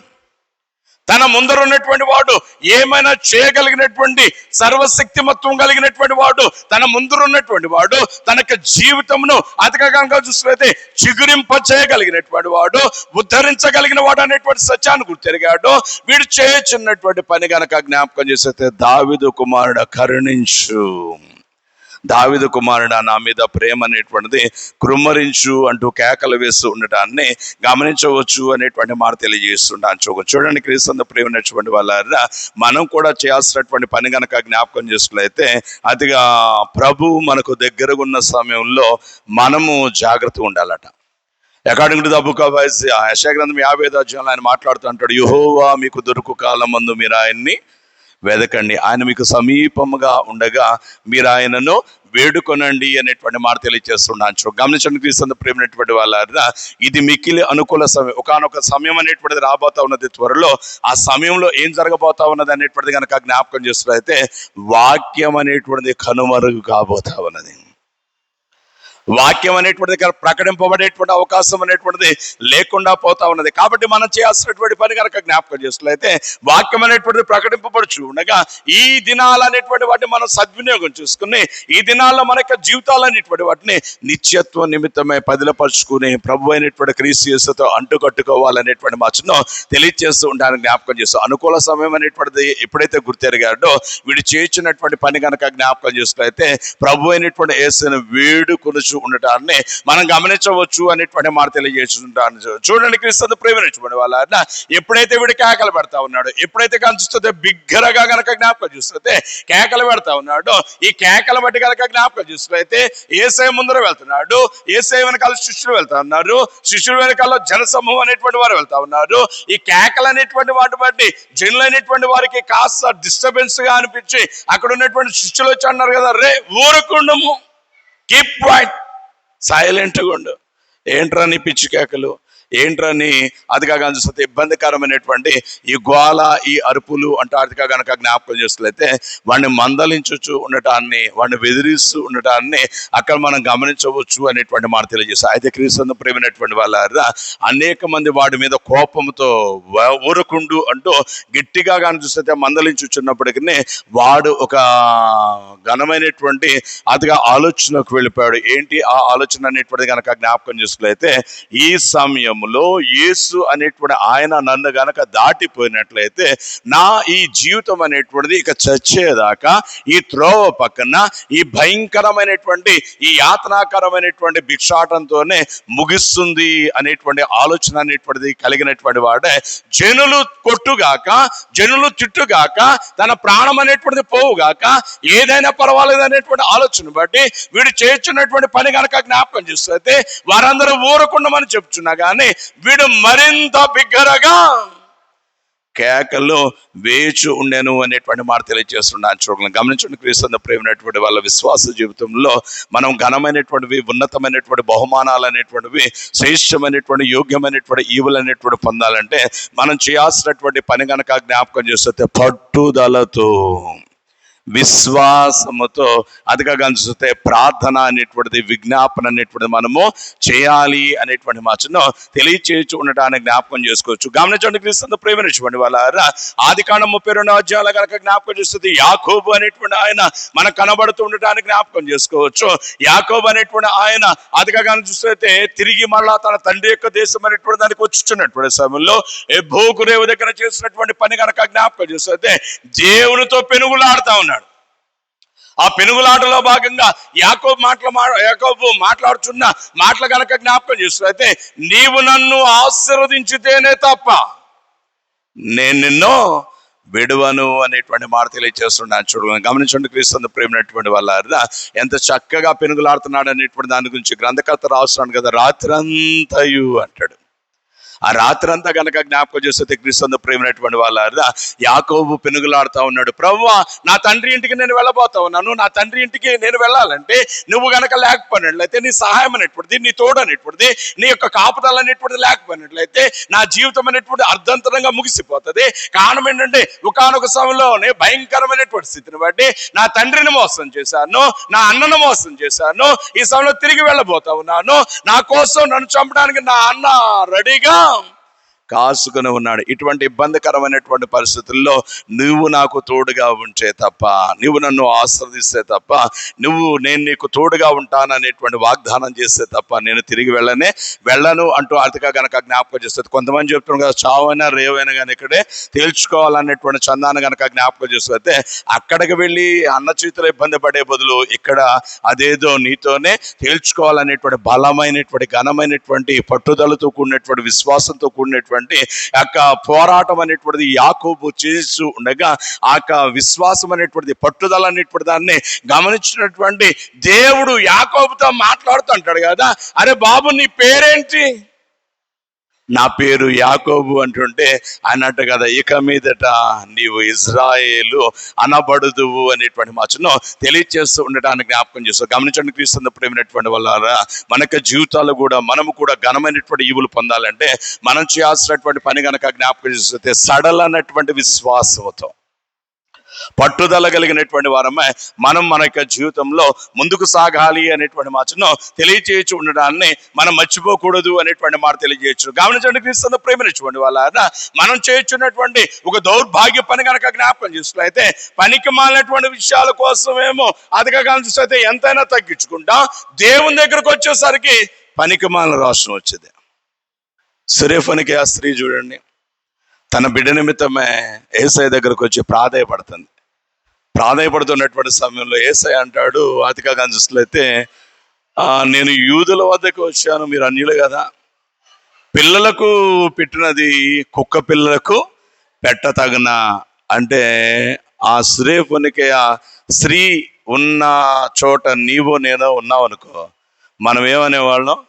తన ముందరున్నటువంటి వాడు ఏమైనా చేయగలిగినటువంటి సర్వశక్తిమత్వం కలిగినటువంటి వాడు, తన ముందరున్నటువంటి వాడు తనకు జీవితమును అధికంగా చూసినట్లయితే చిగురింప చేయగలిగినటువంటి వాడు, ఉద్ధరించగలిగిన వాడు అనేటువంటి సత్యాన్ని గుర్తెరిగాడు. వీడు చేయుచున్నటువంటి పని గనక జ్ఞాపకం చేస్తే, దావీదు కుమారుడా కరుణించు, దావీదు కుమారుడా నా మీద ప్రేమ అనేటువంటిది కృమ్మరించు అంటూ కేకలు వేస్తూ ఉండటాన్ని గమనించవచ్చు అనేటువంటి మాట తెలియజేస్తుంటాను. చూడండి క్రీస్తు ప్రేమ అనేటువంటి వాళ్ళ మనం కూడా చేయాల్సినటువంటి పని కనుక జ్ఞాపకం చేసుకున్నట్లయితే, అదిగా ప్రభు మనకు దగ్గరగా ఉన్న సమయంలో మనము జాగ్రత్తగా ఉండాలట. According to the book of Isaiah, యెషయా గ్రంథం 50వ అధ్యాయంలో ఆయన మాట్లాడుతూ అంటాడు, యెహోవా మీకు దొరుకు కాలం మందు మీరు ఆయన్ని వెదకండి, ఆయన మీకు సమీపముగా ఉండగా మీరు ఆయనను వేడుకొనండి అనేటువంటి మాట తెలియజేస్తున్నాను. గమనించండి క్రీస్తు ప్రేమైనటువంటి వాళ్ళ, ఇది మిక్కిలి అనుకూల సమయం. ఒకనొక సమయం అనేటువంటిది రాబోతా ఉన్నది త్వరలో. ఆ సమయంలో ఏం జరగబోతా ఉన్నది అనేటువంటిది కనుక జ్ఞాపకం చేస్తున్నట్లయితే, వాక్యం అనేటువంటిది కనుమరుగు కాబోతా ఉన్నది. వాక్యం అనేటువంటిది ప్రకటింపబడేటువంటి అవకాశం అనేటువంటిది లేకుండా పోతా ఉన్నది. కాబట్టి మనం చేయాల్సినటువంటి పని కనుక జ్ఞాపకం చేస్తున్నట్లయితే, వాక్యం అనేటువంటిది ప్రకటింపబడుచు ఉండగా ఈ దినాలు అనేటువంటి వాటిని మనం సద్వినియోగం చేసుకుని, ఈ దినాల్లో మన యొక్క జీవితాలు అనేటువంటి వాటిని నిత్యత్వ నిమిత్తమై పదిలపరుచుకుని ప్రభు అయినటువంటి క్రీస్తు యేసుతో అంటుకట్టుకోవాలనేటువంటి మచ్చను తెలియజేస్తూ ఉంటాను, జ్ఞాపకం చేస్తూ. అనుకూల సమయం అనేటువంటిది ఎప్పుడైతే గుర్తెరిగాడో వీడు చేయించినటువంటి పని కనుక జ్ఞాపకం చేస్తున్నట్లయితే, ప్రభు అయినటువంటి యేసును వేడుకొనుచు ఉండటాన్ని మనం గమనించవచ్చు అనేటువంటి మాట తెలియజేస్తుంటాను. చూడండి క్రీస్తు ప్రేమించబడి వాళ్ళ, ఎప్పుడైతే వీడు కేకలు పెడతా ఉన్నాడు, ఎప్పుడైతే కనిపిస్తుందో బిగ్గరగా కనుక జ్ఞాపకం చూస్తే కేకలు పెడతా ఉన్నాడు, ఈ కేకల బట్టి కనుక జ్ఞాపకం చూస్తే యేసయ్య ముందర వెళ్తున్నాడు, యేసయ్య వెనకాల శిష్యులు వెళ్తా ఉన్నారు, శిష్యుల వెనకాల జనసమూహం అనేటువంటి వారు వెళ్తా ఉన్నారు. ఈ కేకలు అనేటువంటి వాటి బట్టి జనులైనటువంటి వారికి కాస్త డిస్టర్బెన్స్ గా అనిపించి అక్కడ ఉన్నటువంటి శిష్యులు వచ్చి అన్నారు కదా, రే ఊరుకుండము, కీప్ క్వైట్, సైలెంట్గా ఉండు, ఏంట్రా నీ పిచ్చి కేకలు, ఏంట్రని అదిగా చూస్తే ఇబ్బందికరమైనటువంటి ఈ గోల, ఈ అరుపులు అంటే అదిగా కనుక జ్ఞాపకం చేస్తున్నట్లయితే వాడిని మందలించు ఉండటాన్ని, వాడిని బెదిరిస్తూ ఉండటాన్ని అక్కడ మనం గమనించవచ్చు అనేటువంటి మాట తెలియజేస్తాం. అయితే క్రీస్తు ప్రేమైనటువంటి వాళ్ళ అనేక మంది వాడి మీద కోపంతో ఊరకుండు అంటూ గట్టిగా కానీ చూస్తే మందలించుచున్నప్పటికీ వాడు ఒక ఘనమైనటువంటి అదిగా ఆలోచనకు వెళ్ళిపోయాడు. ఏంటి ఆ ఆలోచన అనేటువంటిది కనుక జ్ఞాపకం చేసుకున్నట్లయితే, ఈ సమయంలో యేసు అనేటువంటి ఆయన నన్ను గనక దాటిపోయినట్లయితే నా ఈ జీవితం అనేటువంటిది ఇక చచ్చేదాకా ఈ త్రోవ పక్కన ఈ భయంకరమైనటువంటి ఈ యాతనాకరమైనటువంటి భిక్షాటంతోనే ముగిస్తుంది అనేటువంటి ఆలోచన అనేటువంటిది కలిగినటువంటి వాడే జనులు కొట్టుగాక, జనులు తిట్టుగాక, తన ప్రాణం అనేటువంటిది పోవుగాక, ఏదైనా పర్వాలేదు అనేటువంటి ఆలోచన బట్టి వీడు చేస్తున్నటువంటి పని కనుక జ్ఞాపకం చేస్తే వారందరూ ఊరకుండమని చెప్తున్నా కానీ వీడు మరింత బిగ్గరగా కేకల్లో వేచి ఉండేను అనేటువంటి మాట తెలియజేస్తున్నాను. చూడండి, గమనించండి క్రీస్తు ప్రేమైనటువంటి వాళ్ళ విశ్వాస జీవితంలో మనం ఘనమైనటువంటివి, ఉన్నతమైనటువంటి బహుమానాలు అనేటువంటివి, శ్రేష్టమైనటువంటి యోగ్యమైనటువంటి ఈవులు అనేటువంటి పొందాలంటే మనం చేయాల్సినటువంటి పని కనుక జ్ఞాపకం చేస్తే పట్టుదలతో విశ్వాసముతో అదిగా చూస్తే ప్రార్థన అనేటువంటిది, విజ్ఞాపన అనేటువంటిది మనము చేయాలి అనేటువంటి మాటను తెలియచేయచ్చు ఉండటానికి జ్ఞాపకం చేసుకోవచ్చు. గమనించండి క్రీస్తు ప్రేమించండి వాళ్ళారా, ఆదికాండం 32 అధ్యాయాల కనుక జ్ఞాపకం చేస్తుంది. యాకోబు అనేటువంటి ఆయన మనకు కనబడుతూ ఉండటానికి జ్ఞాపకం చేసుకోవచ్చు. యాకోబు అనేటువంటి ఆయన అదిగా చూస్తే తిరిగి మళ్ళా తన తండ్రి యొక్క దేశం అనేటువంటి దానికి వచ్చుచున్నటువంటి సమయంలో ఎబ్బోకు రేవు దగ్గర చేసినటువంటి పని కనుక జ్ఞాపకం చేస్తే దేవునితో పెనుగులాడుతా ఉన్నాడు. ఆ పెనుగులాటలో భాగంగా యాకోబు మాట్లాడుతున్న మాటలు కనుక జ్ఞాపకం చేస్తే, నీవు నన్ను ఆశీర్వదించితేనే తప్ప నేను నిన్ను విడువను అనేటువంటి మాట తెలియజేస్తున్నాను. చూడగలను, గమనించండి క్రీస్తు ప్రేమైనటువంటి వాళ్ళ ఎంత చక్కగా పెనుగులాడుతున్నాడు అనేటువంటి దాని గురించి గ్రంథకర్త రాస్తున్నాడు కదా. రాత్రంతయు అంటాడు. ఆ రాత్రంతా కనుక జ్ఞాపకం చేస్తే క్రీస్తు ప్రేమైనటువంటి వాళ్ళ యాకోబు పెనుగులాడుతూ ఉన్నాడు. ప్రభువా, నా తండ్రి ఇంటికి నేను వెళ్ళబోతా ఉన్నాను. నా తండ్రి ఇంటికి నేను వెళ్ళాలంటే నువ్వు గనక లేకపోయినట్లయితే, నీ సహాయం అనేటువంటిది, నీ తోడు అనేటువంటిది, నీ యొక్క కాపుదల అనేటువంటిది లేకపోయినట్లయితే నా జీవితం అనేటువంటి అర్ధంతరంగా ముగిసిపోతుంది. కారణం ఏంటంటే, ఒకానొక సమయంలోనే భయంకరమైనటువంటి స్థితిని బట్టి నా తండ్రిని మోసం చేశాను, నా అన్నను మోసం చేశాను, ఈ సమయంలో తిరిగి వెళ్ళబోతా ఉన్నాను. నా కోసం నన్ను చంపడానికి నా అన్న రెడీగా కాసుకుని ఉన్నాడు. ఇటువంటి ఇబ్బందికరమైనటువంటి పరిస్థితుల్లో నువ్వు నాకు తోడుగా ఉంటే తప్ప, నువ్వు నన్ను ఆశ్రదిస్తే తప్ప, నేను నీకు తోడుగా ఉంటాననేటువంటి వాగ్దానం చేస్తే తప్ప నేను తిరిగి వెళ్ళను అంటూ అతిగా గనక జ్ఞాపకం చేస్తుంది. కొంతమంది చెప్తున్నారు కదా, చావైనా రేవైనా కానీ ఇక్కడే తేల్చుకోవాలనేటువంటి చందాన్ని గనక జ్ఞాపకం చేస్తే, అక్కడికి వెళ్ళి అన్న చేతిలో ఇబ్బంది పడే బదులు ఇక్కడ అదేదో నీతోనే తేల్చుకోవాలనేటువంటి బలమైనటువంటి ఘనమైనటువంటి పట్టుదలతో కూడినటువంటి విశ్వాసంతో కూడినటువంటి యొక్క పోరాటం అనేటువంటిది యాకోబు చేస్తూ ఉండగా, ఆ విశ్వాసం అనేటువంటిది, పట్టుదల అనేటువంటి దాన్ని గమనించినటువంటి దేవుడు యాకోబుతో మాట్లాడుతూ అంటాడు కదా, అరే బాబు, నీ పేరేంటి? నా పేరు యాకోబు అంటుంటే అన్నట్టు కదా, ఇక మీదట నీవు ఇజ్రాయేలు అనబడుదువు అనేటువంటి మాటను తెలియచేస్తూ ఉండటానికి జ్ఞాపకం చేస్తావు. గమనించండి క్రీస్తు ప్రేమైనటువంటి వాళ్ళ మనకు జీవితాలు కూడా, మనము కూడా ఘనమైనటువంటి ఈవులు పొందాలంటే మనం చేయాల్సినటువంటి పని కనుక జ్ఞాపకం చేస్తే సడలైనటువంటి విశ్వాసంతో, పట్టుదల కలిగినటువంటి వారమే మనం మన యొక్క జీవితంలో ముందుకు సాగాలి అనేటువంటి మాటను తెలియచేయచ్చు ఉండడాన్ని మనం మర్చిపోకూడదు అనేటువంటి మాట తెలియజేయచ్చు. గమనించండి క్రీస్తు ప్రేమించుకోండి వాళ్ళ మనం చేయొచ్చున్నటువంటి ఒక దౌర్భాగ్య పని కనుక జ్ఞాపకం చేసినట్లయితే, పనికి మాలినటువంటి విషయాల కోసమేమో అదిగా చూస్తే ఎంతైనా తగ్గించుకుంటాం. దేవుని దగ్గరకు వచ్చేసరికి పనికి మాలిన రోషం వచ్చేది. సురేఫనికి ఆ స్త్రీ చూడండి, తన బిడ్డ నిమిత్తమే యేసయ్య దగ్గరకు వచ్చి ప్రాధాయపడుతున్నటువంటి సమయంలో యేసయ్య అంటాడు, అతిగా చూసినట్లయితే, నేను యూదుల వద్దకు వచ్చాను, మీరు అన్యులు కదా, పిల్లలకు పెట్టినది కుక్క పిల్లలకు పెట్టతగిన అంటే, ఆ సురేఫునికి ఆ స్త్రీ ఉన్న చోట నీవో నేనో ఉన్నావు అనుకో, మనం ఏమనేవాళ్ళం?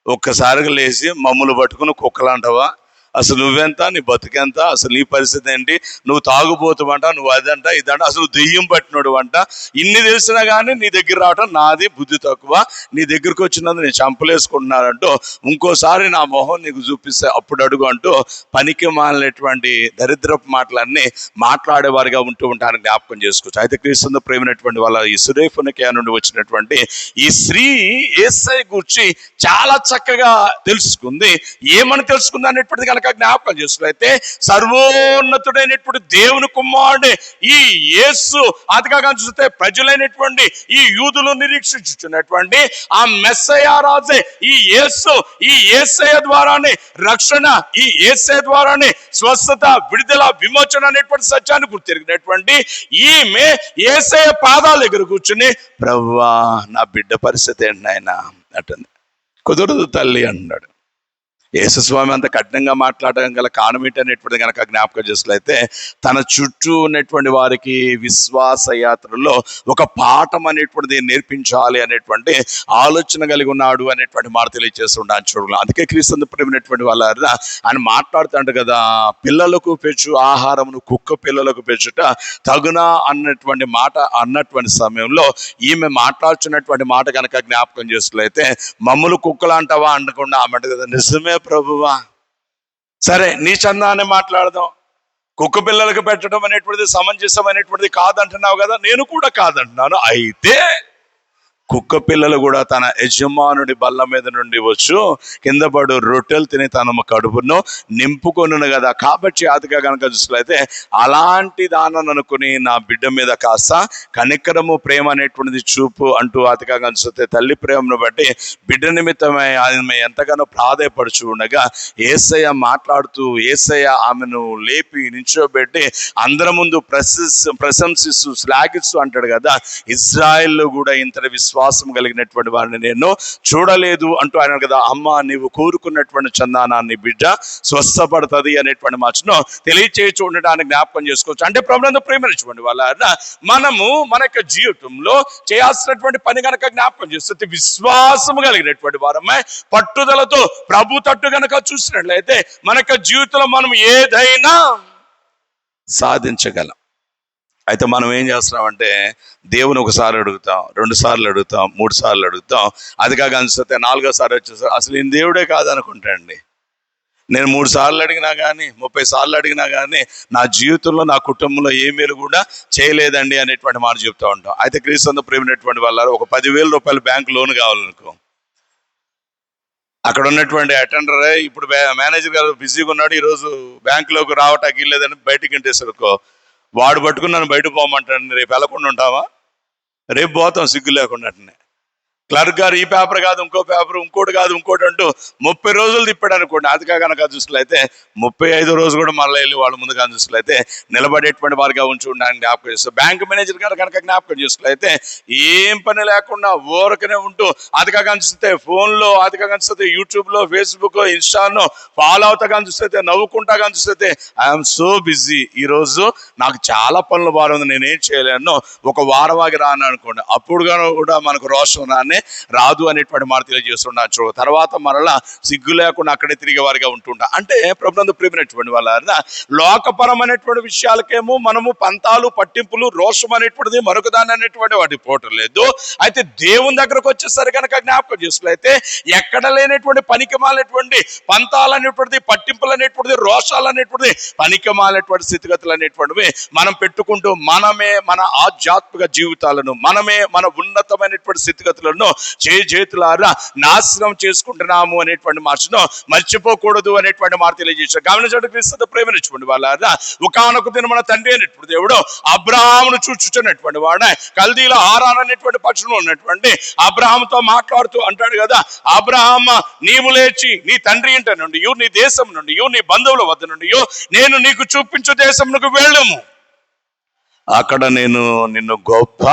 ఒక్కసారిగా లేచి మమ్మల్ని పట్టుకుని కుక్కలు అంటావా? అసలు నువ్వెంత, నీ బతుకెంత, అసలు నీ పరిస్థితి ఏంటి, నువ్వు తాగుబోతువంట, నువ్వు అదంట ఇదంట, అసలు దెయ్యం పట్టినోడు అంట, ఇన్ని తెలిసినా కానీ నీ దగ్గర రావటం నాది బుద్ధి తక్కువ, నీ దగ్గరకు వచ్చినందుకు నేను చంపలేసుకుంటున్నానంటూ ఇంకోసారి నా మొహం నీకు చూపిస్తే అప్పుడు అడుగు అంటూ పనికి మాలినటువంటి దరిద్రపు మాటలన్నీ మాట్లాడేవారిగా ఉంటూ ఉంటారని జ్ఞాపకం చేసుకోవచ్చు. అయితే క్రీస్తు ప్రేమైనటువంటి వాళ్ళ ఈ సురేఫునికే నుండి వచ్చినటువంటి ఈ స్త్రీ యేసయ్య గురించి చాలా చక్కగా తెలుసుకుంది. ఏమని తెలుసుకుంది అనేటువంటిది కనుక జ్ఞాపకం చేసినట్లయితే, సర్వోన్నతుడైనటువంటి దేవుని కుమారుడే ఈ యేసు, అదిగా చూస్తే ప్రజలైనటువంటి ఈ యూదులు నిరీక్షించుచున్నటువంటి ఆ మెస్సయ్య రాజే ఈ యేసు, ఈ యేసయ్య ద్వారానే రక్షణ, ఈ యేసయ్య ద్వారానే స్వస్థత, విడుదల, విమోచన అనేటువంటి సత్యాన్ని గుర్తిరిగినటువంటి ఈమె యేసయ్య పాదాల దగ్గర కూర్చుని, ప్రభువా నా బిడ్డ పరిస్థితి ఏంటి నాయనా అంటుంది. కుదరదు తల్లి అన్నాడు. యేసుస్వామి అంత కఠినంగా మాట్లాడడం గల కారణం ఏంటనేటువంటిది కనుక జ్ఞాపకం చేసినట్లయితే, తన చుట్టూ ఉన్నటువంటి వారికి విశ్వాస యాత్రలో ఒక పాఠం అనేటువంటిది నేర్పించాలి అనేటువంటి ఆలోచన కలిగి ఉన్నాడు అనేటువంటి మాట తెలియజేస్తున్నాను. చూడాలి. అందుకే క్రీస్తు ప్రేమైనటువంటి వాళ్ళ ఆయన మాట్లాడుతాడు కదా, పిల్లలకు పెంచు ఆహారమును కుక్క పిల్లలకు పెంచుట తగునా అన్నటువంటి మాట అన్నటువంటి సమయంలో ఈమె మాట్లాడుతున్నటువంటి మాట కనుక జ్ఞాపకం చేసినట్లయితే, మమ్మల్ని కుక్కలు అంటావా అనకుండా ఆమె కదా, నిజమే ప్రభువా, సరే నీ చందాన్ని మాట్లాడదాం, కుక్క పిల్లలకు పెట్టడం అనేటువంటిది సమంజసం అనేటువంటిది కాదంటున్నావు కదా, నేను కూడా కాదంటున్నాను. అయితే కుక్క పిల్లలు కూడా తన యజమానుడి బల్ల మీద నుండి వచ్చు కింద పడు రొట్టెలు తిని తన కడుపును నింపుకొనును కదా. కాబట్టి ఆదిగా కనుక చూసినట్లయితే అలాంటి దానని అనుకుని నా బిడ్డ మీద కాస్త కనికరము ప్రేమ అనేటువంటిది చూపు అంటూ ఆదిగా కనిపిస్తే తల్లి ప్రేమను బట్టి బిడ్డ నిమిత్తమై ఆమె ఎంతగానో ప్రాధాయపడుచు ఉండగా యేసయ్య మాట్లాడుతూ యేసయ్య ఆమెను లేపి నించోబెట్టి అందరి ముందు ప్రశంసిస్తూ శ్లాఘిస్తూ అంటాడు కదా, ఇజ్రాయెల్లో కూడా ఇంతటి విశ్వాసం కలిగినటువంటి వారిని నేను చూడలేదు అంటూ ఆయన కదా. అమ్మ, నీవు కోరుకున్నటువంటి చందానాన్ని బిడ్డ స్వస్థపడుతుంది అనేటువంటి మాటను తెలియచేయచ్చు ఉండడానికి జ్ఞాపకం చేసుకోవచ్చు. అంటే ప్రభునందు ప్రేమించుకోండి వాళ్ళ మనము మన యొక్క జీవితంలో చేయాల్సినటువంటి పని కనుక జ్ఞాపకం చేస్తే విశ్వాసము కలిగినటువంటి వారమై పట్టుదలతో ప్రభు తట్టు కనుక చూసినట్లయితే మన యొక్క జీవితంలో మనం ఏదైనా సాధించగలం. అయితే మనం ఏం చేస్తున్నామంటే దేవుని ఒకసారి అడుగుతాం, 2 సార్లు అడుగుతాం, 3 సార్లు అడుగుతాం, అది కాక అనిపిస్తే 4వ సారి వచ్చేసరి అసలు ఈయన దేవుడే కాదనుకుంటాండి. నేను 3 సార్లు అడిగినా కానీ 30 సార్లు అడిగినా కానీ నా జీవితంలో నా కుటుంబంలో ఏ మేలు కూడా చేయలేదండి అనేటువంటి మాట చెప్తూ ఉంటాం. అయితే క్రీస్తు ప్రేమైనటువంటి వాళ్ళ ఒక 10,000 రూపాయలు బ్యాంక్ లోన్ కావాలనుకో, అక్కడ ఉన్నటువంటి అటెండర్ ఇప్పుడు మేనేజర్ గారు బిజీగా ఉన్నాడు, ఈరోజు బ్యాంకులోకి రావటానికి వెళ్ళలేదని బయటికి ఇంటేసరుకో, వాడు పట్టుకుని నన్ను బయట పోమంటాడు. రేపు వెళ్ళకుండా ఉంటావా? రేపు పోతాం సిగ్గు లేకుండా. క్లర్క్ గారు ఈ పేపర్ కాదు ఇంకో పేపర్, ఇంకోటి కాదు ఇంకోటి అంటూ 30 రోజులు తిప్పాడు అనుకోండి. అది కనుక చూసినట్లయితే 35వ రోజు కూడా మళ్ళీ వెళ్ళి వాళ్ళ ముందుగా చూసినట్లయితే నిలబడేటువంటి వారిగా ఉంచి ఉండడానికి జ్ఞాపకం చేస్తారు. బ్యాంక్ మేనేజర్ గారు కనుక జ్ఞాపకం చేసుకున్నట్లయితే ఏం పని లేకుండా ఊరకనే ఉంటూ అది కాక చూస్తే ఫోన్లో, అది కాక చూస్తే యూట్యూబ్లో, ఫేస్బుక్, ఇన్స్టాను ఫాలో అవుతా కానీ చూస్తే నవ్వుకుంటా కానీ చూస్తే ఐఎమ్ సో బిజీ, ఈరోజు నాకు చాలా పనులు భారం ఉంది, నేనేం చేయలేను, ఒక వారం ఆగి రాను అనుకోండి. అప్పుడు కూడా మనకు రోషం రాదు అనేటువంటి మాట తెలియజేస్తుండొచ్చు. తర్వాత మరలా సిగ్గు లేకుండా అక్కడే తిరిగే వారిగా ఉంటుంటా. అంటే ప్రభునందు ప్రేమైనటువంటి వాళ్ళ లోకపరమైనటువంటి విషయాలకేమో మనము పంతాలు, పట్టింపులు, రోషం అనేటువంటిది మరొక దాని అనేటువంటి వాటి పోవటం లేదు. అయితే దేవుని దగ్గరకు వచ్చేసరి కనుక జ్ఞాపకం చేసుకున్నైతే ఎక్కడ లేనటువంటి పనికిమాలినటువంటి పంతాలు అనేటువంటిది, పట్టింపులు అనేటువంటిది, రోషాలు అనేటువంటిది, పనికిమాలినటువంటి స్థితిగతులు అనేటువంటివి మనం పెట్టుకుంటూ మనమే మన ఆధ్యాత్మిక జీవితాలను, మనమే మన ఉన్నతమైనటువంటి స్థితిగతులను చేతులారా నాశనం చేసుకుంటున్నాము అనేటువంటి మాటను మర్చిపోకూడదు అనేటువంటి మాట తెలియజేశారు. గమనించండి క్రీస్తు ప్రేమించుకోండి వాళ్ళ ఒకానొక దిన మన తండ్రి అనేటువంటి దేవుడు అబ్రహామును చూచుచున్నటువంటి వాడే కల్దీలో హారాన్ అనేటువంటి పక్షులు ఉన్నటువంటి అబ్రహాముతో మాట్లాడుతూ అంటాడు కదా, అబ్రహామా నీవు లేచి నీ తండ్రి ఇంట నుండి, నీ దేశం నుండి, నీ బంధువుల వద్ద నుండి నేను నీకు చూపించు దేశమునకు వెళ్ళము, అక్కడ నేను నిన్ను గొప్ప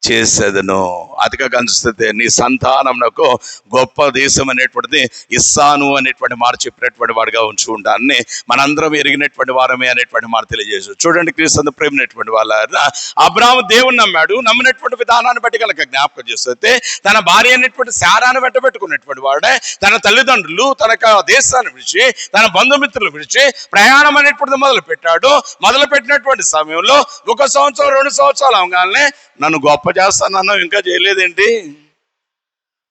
చేసేదను, అతిగా కనిపిస్తే నీ సంతానంకు గొప్ప దేశం అనేటువంటిది ఇస్తాను అనేటువంటి మాట చెప్పినటువంటి వాడిగా ఉంచి ఉంటాన్ని మనందరం ఎరిగినటువంటి వారమే అనేటువంటి మాట తెలియజేసు. చూడండి క్రీస్తు ప్రేమైనటువంటి వాళ్ళ అబ్రాహాము దేవుని నమ్మాడు, నమ్మినటువంటి విధానాన్ని బట్టి కనుక జ్ఞాపకం చేస్తే తన భార్య అనేటువంటి శారాన్ని వెంటబెట్టుకున్నటువంటి వాడే తన తల్లిదండ్రులు, తన దేశాన్ని విడిచి, తన బంధుమిత్రులు విడిచి ప్రయాణం అనేటువంటిది మొదలు పెట్టినటువంటి సమయంలో 1 సంవత్సరం 2 సంవత్సరాలు అవగానే నన్ను గొప్ప చేస్తానన్నావు ఇంకా చేయలేదేంటి,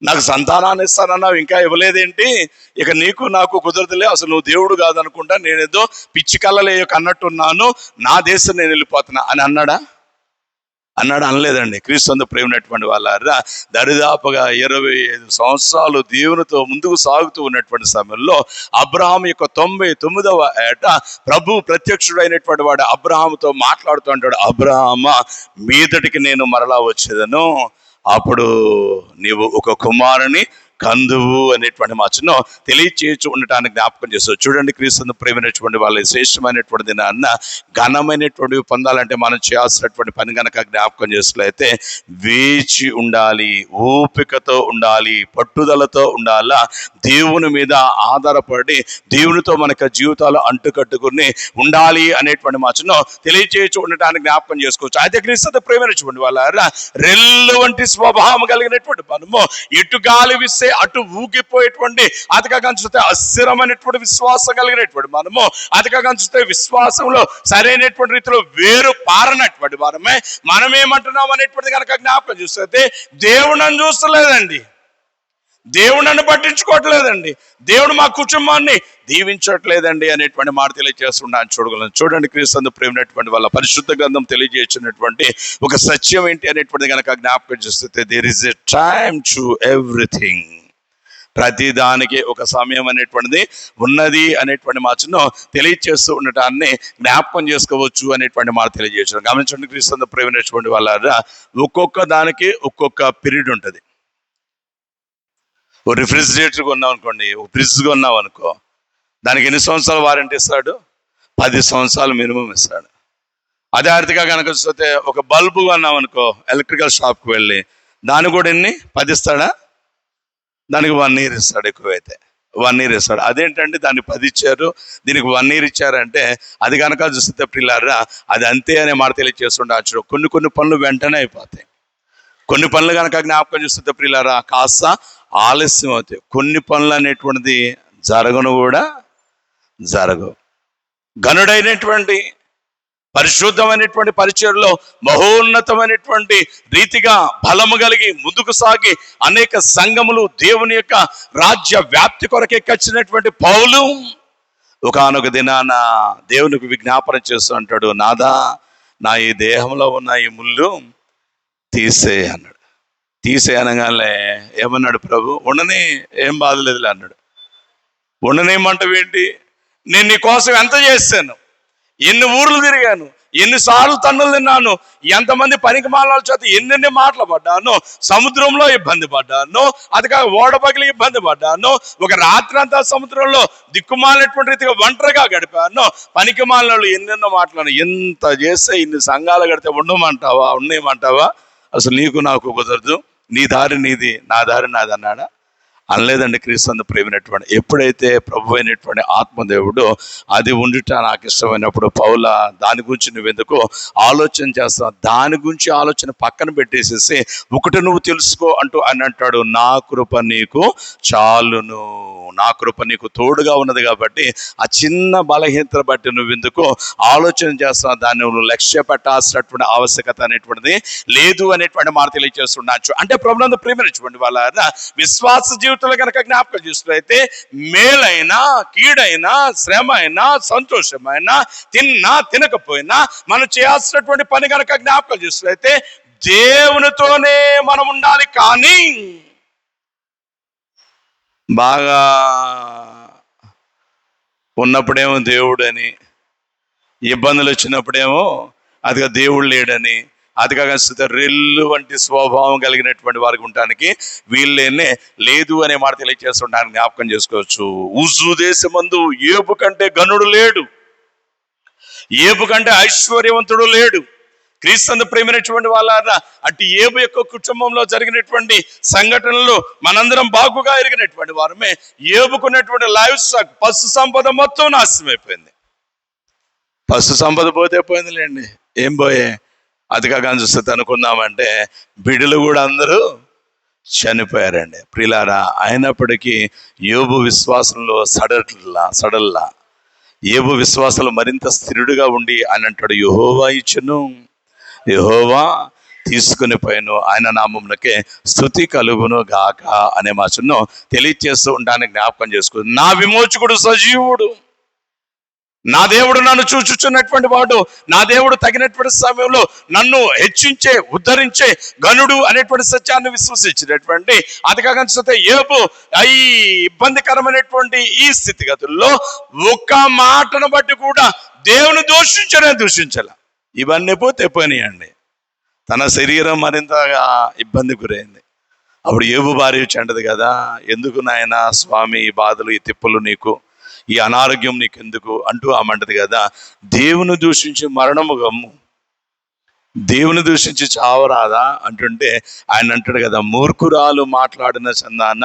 నాకు సంతానాన్ని ఇస్తానన్నావు ఇంకా ఇవ్వలేదేంటి, ఇక నీకు నాకు కుదరదులే, అసలు నువ్వు దేవుడు కాదనుకుంటా, నేనేదో పిచ్చి కళ్ళలే కన్నట్టున్నాను, నా దేశం నేను వెళ్ళిపోతున్నా అని అన్నాడా? అనలేదండి. క్రీస్తు ప్రేమైనటువంటి వాళ్ళ దరిదాపుగా 25 సంవత్సరాలు దేవునితో ముందుకు సాగుతూ ఉన్నటువంటి సమయంలో అబ్రహాము యొక్క 99వ ఏట ప్రభు ప్రత్యక్షుడైనటువంటి వాడు అబ్రహాముతో మాట్లాడుతూ అంటాడు, అబ్రహామా మీదటికి నేను మరలా వచ్చేదను, అప్పుడు నీవు ఒక కుమారుని కందువు అనేటువంటి మాటను తెలియచేయచ్చు ఉండటానికి జ్ఞాపకం చేస్తారు. చూడండి క్రీస్తు ప్రేమైనటువంటి వాళ్ళ శ్రేష్టమైనటువంటి దాన్న ఘనమైనటువంటివి పొందాలంటే మనం చేయాల్సినటువంటి పని కనుక జ్ఞాపకం చేసినట్లయితే వేచి ఉండాలి, ఓపికతో ఉండాలి, పట్టుదలతో ఉండాలా, దేవుని మీద ఆధారపడి దేవునితో మనకు జీవితాలు అంటుకట్టుకుని ఉండాలి అనేటువంటి మాటను తెలియచేయచ్చు ఉండటానికి జ్ఞాపకం చేసుకోవచ్చు. అయితే క్రీస్తు ప్రేమైనటువంటి వాళ్ళ రెల్లు వంటి స్వభావం కలిగినటువంటి మనము ఎటు గాలి విస్తే అటు ఊగిపోయేటువంటి అతిగా కనిపిస్తే అస్థిరమైనటువంటి విశ్వాసం కలిగినటువంటి మనము, అతిగా కనిపిస్తే విశ్వాసంలో సరైనటువంటి రీతిలో వేరు పారనటువంటి వారమే మనం ఏమంటున్నాం అనేటువంటిది కనుక జ్ఞాపకం చూస్తే దేవుడు నన్ను చూస్తలేదండి, దేవుడు నన్ను పట్టించుకోవట్లేదండి, దేవుడు మా కుటుంబాన్ని దీవించట్లేదండి అనేటువంటి మాట తెలియజేస్తున్నాను. చూడండి క్రీస్తు ప్రేమైనటువంటి వాళ్ళ పరిశుద్ధ గ్రంథం తెలియజేసినటువంటి ఒక సత్యం ఏంటి అనేటువంటి కనుక జ్ఞాపకం చేస్తే, there is a time to everything. ప్రతి దానికి ఒక సమయం అనేటువంటిది ఉన్నది అనేటువంటి మాటను తెలియచేస్తూ ఉండటాన్ని జ్ఞాపకం చేసుకోవచ్చు అనేటువంటి మాట తెలియజేయచ్చు. గమనించండి క్రీస్తు ప్రేమైనటువంటి వాళ్ళ, ఒక్కొక్క దానికి ఒక్కొక్క పీరియడ్ ఉంటుంది. ఓ రిఫ్రిజిరేటర్ కొన్నాం అనుకోండి, ఓ ఫ్రిడ్జ్ కొన్నాం అనుకో, దానికి ఎన్ని సంవత్సరాలు వారంటీ ఇస్తాడు? 10 సంవత్సరాలు మినిమం ఇస్తాడు. అదే ఆర్థిక కనుక చూస్తే ఒక బల్బు కొన్నాం అనుకో ఎలక్ట్రికల్ షాప్కి వెళ్ళి, దానికి కూడా ఎన్ని 10 ఇస్తాడా? దానికి 1 year ఇస్తాడు, ఎక్కువైతే 1 year ఇస్తాడు. అదేంటంటే దానికి 10 ఇచ్చారు, దీనికి 1 year ఇచ్చారంటే అది కనుక చూస్తే ప్రియులారా అది అంతే అనే మాట తెలియజేస్తుండొచ్చు. కొన్ని పనులు వెంటనే అయిపోతాయి, కొన్ని పనులు కనుక జ్ఞాపకం చూస్తే ప్రియులారా కాస్త ఆలస్యం అవుతాయి, కొన్ని పనులు అనేటువంటిది జరగవు. గనుడైనటువంటి పరిశుద్ధమైనటువంటి పరిచయంలో మహోన్నతమైనటువంటి రీతిగా బలము కలిగి ముందుకు సాగి అనేక సంఘములు దేవుని యొక్క రాజ్య వ్యాప్తి కొరకే కచ్చినటువంటి పౌలు ఒకానొక దినాన దేవునికి విజ్ఞాపన చేస్తూ అంటాడు, నాదా నా ఈ దేహంలో ఉన్న ఈ ముళ్ళు తీసేయ అన్నాడు. తీసేయనగానే ఏమన్నాడు ప్రభు? ఉండని, ఏం బాధలేదులే అన్నాడు. ఉండనేమంటావేంటి? నేను నీ కోసం ఎంత చేశాను, ఎన్ని ఊర్లు తిరిగాను, ఎన్నిసార్లు తన్నులు తిన్నాను, ఎంతమంది పనికి మాలాల చేత ఎన్నెన్ని మాటలు పడ్డాను, సముద్రంలో ఇబ్బంది పడ్డాను, అది కాక ఓడబగిలి ఇబ్బంది పడ్డాను, ఒక రాత్రి అంతా సముద్రంలో దిక్కుమాలినటువంటి రీతిగా ఒంటరిగా గడిపాను, పనికి మాలను ఎన్నెన్నో మాటలను. ఎంత చేస్తే ఇన్ని సంఘాలు కడితే ఉండేయమంటావా? అసలు నీకు నాకు కుదరదు, నీ దారి నీది, నా దారి నాది అన్నాడా? అనలేదండి. క్రీస్తు ప్రేమైనటువంటి ఎప్పుడైతే ప్రభు అయినటువంటి ఆత్మదేవుడు అది ఉండుట నాకు ఇష్టమైనప్పుడు, పౌల దాని గురించి నువ్వెందుకు ఆలోచన చేస్తావు, దాని గురించి ఆలోచన పక్కన పెట్టేసేసి ఒకటి నువ్వు తెలుసుకో అంటూ ఆయన అంటాడు, నా కృప నీకు చాలును, నా కృప నీకు తోడుగా ఉన్నది కాబట్టి ఆ చిన్న బలహీనతను బట్టి నువ్వెందుకు ఆలోచన చేస్తావు, దాన్ని నువ్వు లక్ష్య పెట్టాల్సినటువంటి ఆవశ్యకత అనేటువంటిది లేదు అనేటువంటి మాట తెలియజేస్తున్నాను. అంటే ప్రభునందు ప్రేమించండి వాళ్ళ విశ్వాస జీవితంలో కనుక జ్ఞాపకం చేసినట్లయితే మేలైనా కీడైనా శ్రమ అయినా సంతోషమైనా తిన్నా తినకపోయినా మనం చేయాల్సినటువంటి పని కనుక జ్ఞాపకం చేసినట్లయితే దేవునితోనే మనం ఉండాలి. కానీ బాగా ఉన్నప్పుడేమో దేవుడు అని, ఇబ్బందులు వచ్చినప్పుడేమో అదిగా దేవుడు లేడని, అది కాక రెల్లు వంటి స్వభావం కలిగినటువంటి వారికి ఉండటానికి వీళ్ళేనే లేదు అనే మాట తెలియజేస్తుంటానికి జ్ఞాపకం చేసుకోవచ్చు. ఉజు దేశమందు ఏబు కంటే గనుడు లేడు, ఏబు కంటే ఐశ్వర్యవంతుడు లేడు. క్రీస్తు ప్రేమైనటువంటి వాళ్ళ అటు ఏబు యొక్క కుటుంబంలో జరిగినటువంటి సంఘటనలు మనందరం బాగుగా ఎరిగినటువంటి వారమే. ఏబుకున్నటువంటి లైఫ్ స్టాక్, పశు సంపద మొత్తం నాశనమైపోయింది. పశు సంపద పోతే పోయిందిలేండి, ఏం పోయే, అది కాక చూస్తే అనుకుందామంటే బిడ్డలు కూడా అందరూ చనిపోయారండి. ప్రియులారా, అయినప్పటికీ యోబు విశ్వాసంలో సడల్లా యోబు విశ్వాసంలో మరింత స్థిరుడుగా ఉండి ఆయన అంటాడు, యెహోవా ఇచ్చును, యెహోవా తీసుకుని పోయాను, ఆయన నామమునకే స్తుతి కలుగును గాక అనే మాటను తెలియచేస్తూ ఉండడానికి జ్ఞాపకం చేసుకుంది. నా విమోచకుడు సజీవుడు, నా దేవుడు నన్ను చూచుచున్నటువంటి వాడు, నా దేవుడు తగినటువంటి సమయంలో నన్ను హెచ్చించే ఉద్ధరించే గనుడు అనేటువంటి సత్యాన్ని విశ్వసించినటువంటి అది కాకపోతే యోబు ఈ ఇబ్బందికరమైనటువంటి ఈ స్థితిగతుల్లో ఒక్క మాటను బట్టి కూడా దేవుని దూషించాల. ఇవన్నీ పోతే పోయినాయండి. తన శరీరం మరింతగా ఇబ్బంది గురైంది. అప్పుడు యోబు భార్య వచ్చి అంటది కదా, ఎందుకు నాయనా స్వామి ఈ బాధలు, ఈ తిప్పులు నీకు, ఈ అనారోగ్యం నీకెందుకు అంటూ ఆమంటది కదా, దేవుని దూషించి మరణము గమ్ము, దేవుని దూషించి చావరాదా అంటుంటే ఆయన అంటాడు కదా, మూర్ఖురాలు మాట్లాడిన చందాన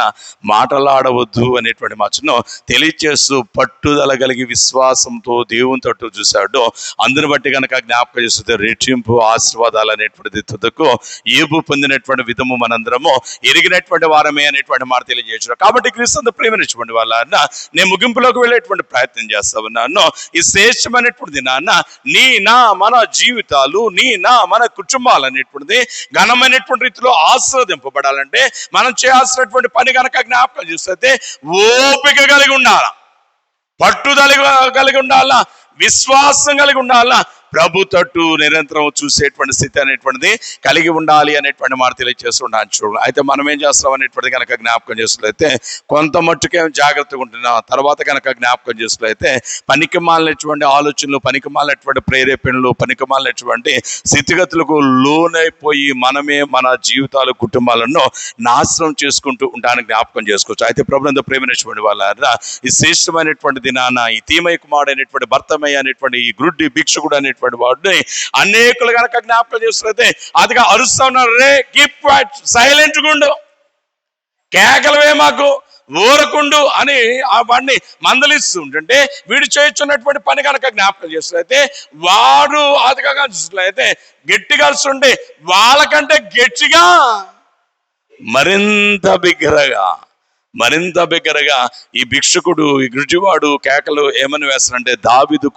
మాటలాడవద్దు అనేటువంటి మాటను తెలియచేస్తూ పట్టుదల కలిగి విశ్వాసంతో దేవుని తట్టు చూశాడు. అందుని బట్టి కనుక జ్ఞాపకం చేస్తుంది రెట్టింపు ఆశీర్వాదాలు అనేటువంటిది తుదకు యోబు పొందినటువంటి విధము మనందరము ఎరిగినటువంటి వారమే అనేటువంటి మాట తెలియజేసాడు. కాబట్టి క్రీస్తు ప్రేమించండి వాళ్ళ నేను ముగింపులోకి వెళ్ళేటువంటి ప్రయత్నం చేస్తా ఉన్నాను. ఈ శ్రేష్టమైనటువంటి దినాన్న నీ నా మన జీవితాలు, నీ నా మన కుటుంబాలు అనేటువంటిది ఘనమైనటువంటి రీతిలో ఆశీర్వదింపబడాలంటే మనం చేయాల్సినటువంటి పని కనుక జ్ఞాపకం చేస్తే ఓపిక కలిగి ఉండాలా, పట్టుదల కలిగి ఉండాలా, విశ్వాసం కలిగి ఉండాలా, ప్రభు తట్టు నిరంతరం చూసేటువంటి స్థితి అనేటువంటిది కలిగి ఉండాలి అనేటువంటి మాట తెలియజేస్తున్నాను. చూడండి, అయితే మనం ఏం చేస్తాం అనేటువంటిది కనుక జ్ఞాపకం చేసినట్లయితే కొంత మట్టుకే జాగ్రత్తగా ఉంటున్నాం. తర్వాత కనుక జ్ఞాపకం చేసినట్లయితే పనికి మాలినటువంటి ఆలోచనలు, పనికి మాలినటువంటి ప్రేరేపణలు, పనికి మాలినటువంటి స్థితిగతులకు లోనైపోయి మనమే మన జీవితాలు, కుటుంబాలను నాశనం చేసుకుంటూ ఉంటానికి జ్ఞాపకం చేసుకోవచ్చు. అయితే ప్రభునందు ప్రేమించినటువంటి వాళ్ళ ఈ శ్రేష్టమైనటువంటి దినాన ఈ తీమయ్య కుమారుడైనటువంటి భర్తమయ్య అనేటువంటి ఈ గుడ్డి భిక్షకుడు అనేటువంటి వాడిని అనేకులు కనుక జ్ఞాపకం చేస్తున్నట్లయితే అదిగా అరుస్తా ఉన్నారు, రే కీప్ క్వైట్, సైలెంట్ గుండు, కేకలవే మాకు, ఊరకుండు అని ఆ వాడిని మందలిస్తూ ఉంటుంటే వీడు చేయించున్నటువంటి పని కనుక జ్ఞాపకం చేస్తున్నట్లయితే వాడు అదిగా చూసినట్లయితే గట్టిగా అరుస్తుంటే వాళ్ళకంటే గట్టిగా మరింత బిగ్గరగా ఈ భిక్షకుడు, ఈ గుడ్డివాడు కేకలు ఏమని వేస్తాడంటే, దావీదు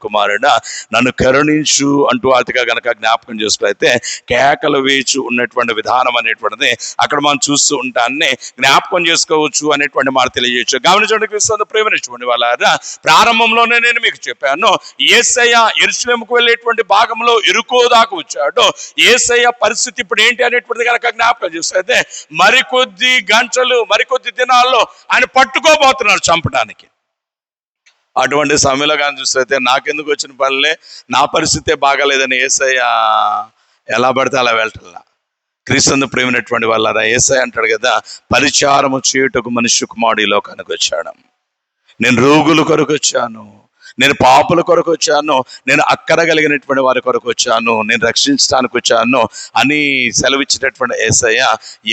కుమారుడా నన్ను కరుణించు అంటూ అతిగా గనక జ్ఞాపకం చేసుకున్నైతే కేకలు వేచి ఉన్నటువంటి విధానం అనేటువంటిది అక్కడ మనం చూస్తూ ఉంటాన్ని జ్ఞాపకం చేసుకోవచ్చు అనేటువంటి మాట తెలియజేయచ్చు. గమనించండి క్రీస్తు ప్రేమించుకోండి వాళ్ళ ప్రారంభంలోనే నేను మీకు చెప్పాను, యేసయ్య యెరూషలేముకు వెళ్ళేటువంటి భాగంలో ఎరుకో దాకా వచ్చాడు. యేసయ్య పరిస్థితి ఇప్పుడు ఏంటి అనేటువంటిది కనుక జ్ఞాపకం చేస్తే మరికొద్ది గంటలు, మరికొద్ది దినాల్లో ఆయన పట్టుకోబోతున్నారు చంపడానికి. అటువంటి సమయంలో కానీ చూస్తే నాకెందుకు వచ్చిన పనులే, నా పరిస్థితే బాగాలేదని యేసయ్య ఎలా పడితే అలా వెళ్ళటల్లా. క్రీస్తును ప్రేమినటువంటి వాళ్ళ యేసయ్య అంటాడు కదా, పరిచారము చేయుటకు మనుష్య కుమారుడు ఈ లోకానికి వచ్చాడు, నేను రోగుల కొరకు వచ్చాను, నేను పాపుల కొరకు వచ్చాను, నేను అక్కర కలిగినటువంటి వారి కొరకు వచ్చాను, నేను రక్షించడానికి వచ్చాను అని సెలవిచ్చినటువంటి యేసయ్య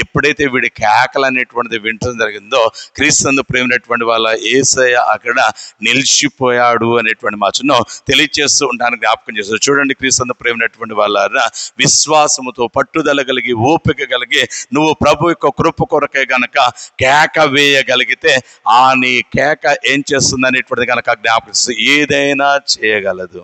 ఎప్పుడైతే వీడి కేకలు అనేటువంటిది వింటం జరిగిందో క్రీస్తును ప్రేమినటువంటి వాళ్ళ యేసయ్య అక్కడ నిలిచిపోయాడు అనేటువంటి మాటను తెలియజేస్తూ ఉంటాను, జ్ఞాపకం చేస్తారు. చూడండి, క్రీస్తును ప్రేమినటువంటి వాళ్ళ విశ్వాసముతో పట్టుదల కలిగి ఓపిక కలిగి నువ్వు ప్రభు యొక్క కృప కొరకే గనక కేక వేయగలిగితే ఆ నీ కేక ఏం చేస్తుంది అనేటువంటిది కనుక జ్ఞాపకం ఏదైనా చేయగలదు.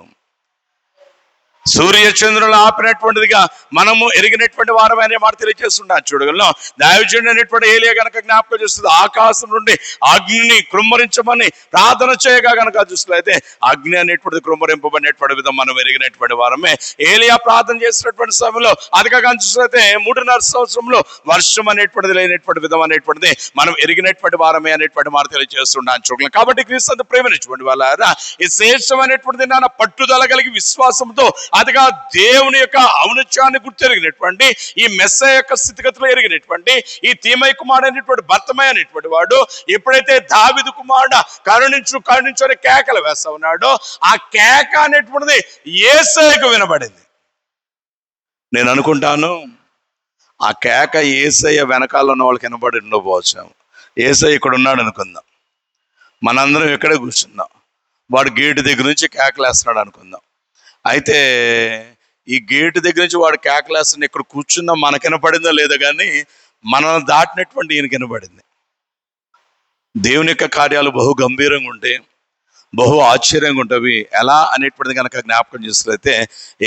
సూర్య చంద్రులు ఆపినటువంటిదిగా మనము ఎరిగినటువంటి వారమనే మాట తెలియజేస్తున్నాను. చూడగలను దైవజనుడు అనేటువంటి ఏలియా గనక జ్ఞాపకం చేస్తుంది, ఆకాశం నుండి అగ్నిని కృమ్మరించమని ప్రార్థన చేయగా గనక చూసినట్లయితే అగ్ని అనేటువంటిది కృమ్మరింపబడినటువంటి విధం మనం ఎరిగినటువంటి వారమే. ఏలియా ప్రార్థన చేసినటువంటి సమయంలో అదిగా చూసినట్లయితే 3.5 సంవత్సరంలో వర్షం అనేటువంటిది లేనటువంటి విధం అనేటువంటిది మనం ఎరిగినటువంటి వారమే అనేటువంటి మాట తెలియజేస్తున్నాను. చూడగలను కాబట్టి క్రీస్తు ప్రేమించినటువంటి వాళ్ళ ఈ శ్రేష్టమైనటువంటిది నాన్న పట్టుదల కలిగి విశ్వాసంతో అదిగా దేవుని యొక్క ఔన్నత్యాన్ని గుర్తెరిగినటువంటి ఈ మెస్సయ్య యొక్క స్థితిగతులు ఎరిగినటువంటి ఈ తీమయ్య కుమారుడు అనేటువంటి భర్తమయ్య అనేటువంటి వాడు ఎప్పుడైతే దావీదు కుమారుడు కరుణించు అని కేకలు వేస్తా ఉన్నాడో ఆ కేక అనేటువంటిది యేసయ్యకు వినబడింది. నేను అనుకుంటాను ఆ కేక యేసయ్య వెనకాల ఉన్న వాళ్ళకి వినబడి ఉండకపోవచ్చు. యేసయ్య ఇక్కడ ఉన్నాడు అనుకుందాం, మనందరం ఇక్కడే కూర్చున్నాం, వాడు గేటు దగ్గర నుంచి కేకలేస్తున్నాడు అనుకుందాం. అయితే ఈ గేటు దగ్గర నుంచి వాడు కేకలేస్తున్న ఇక్కడ కూర్చున్నా మనకు వినపడిందో లేదో కానీ మనల్ని దాటినటువంటి ఈయనకి వినపడింది. దేవుని యొక్క కార్యాలు బహు గంభీరంగా ఉంటాయి, బహు ఆశ్చర్యంగా ఉంటవి. ఎలా అనేటువంటిది కనుక జ్ఞాపకం చేసినట్లయితే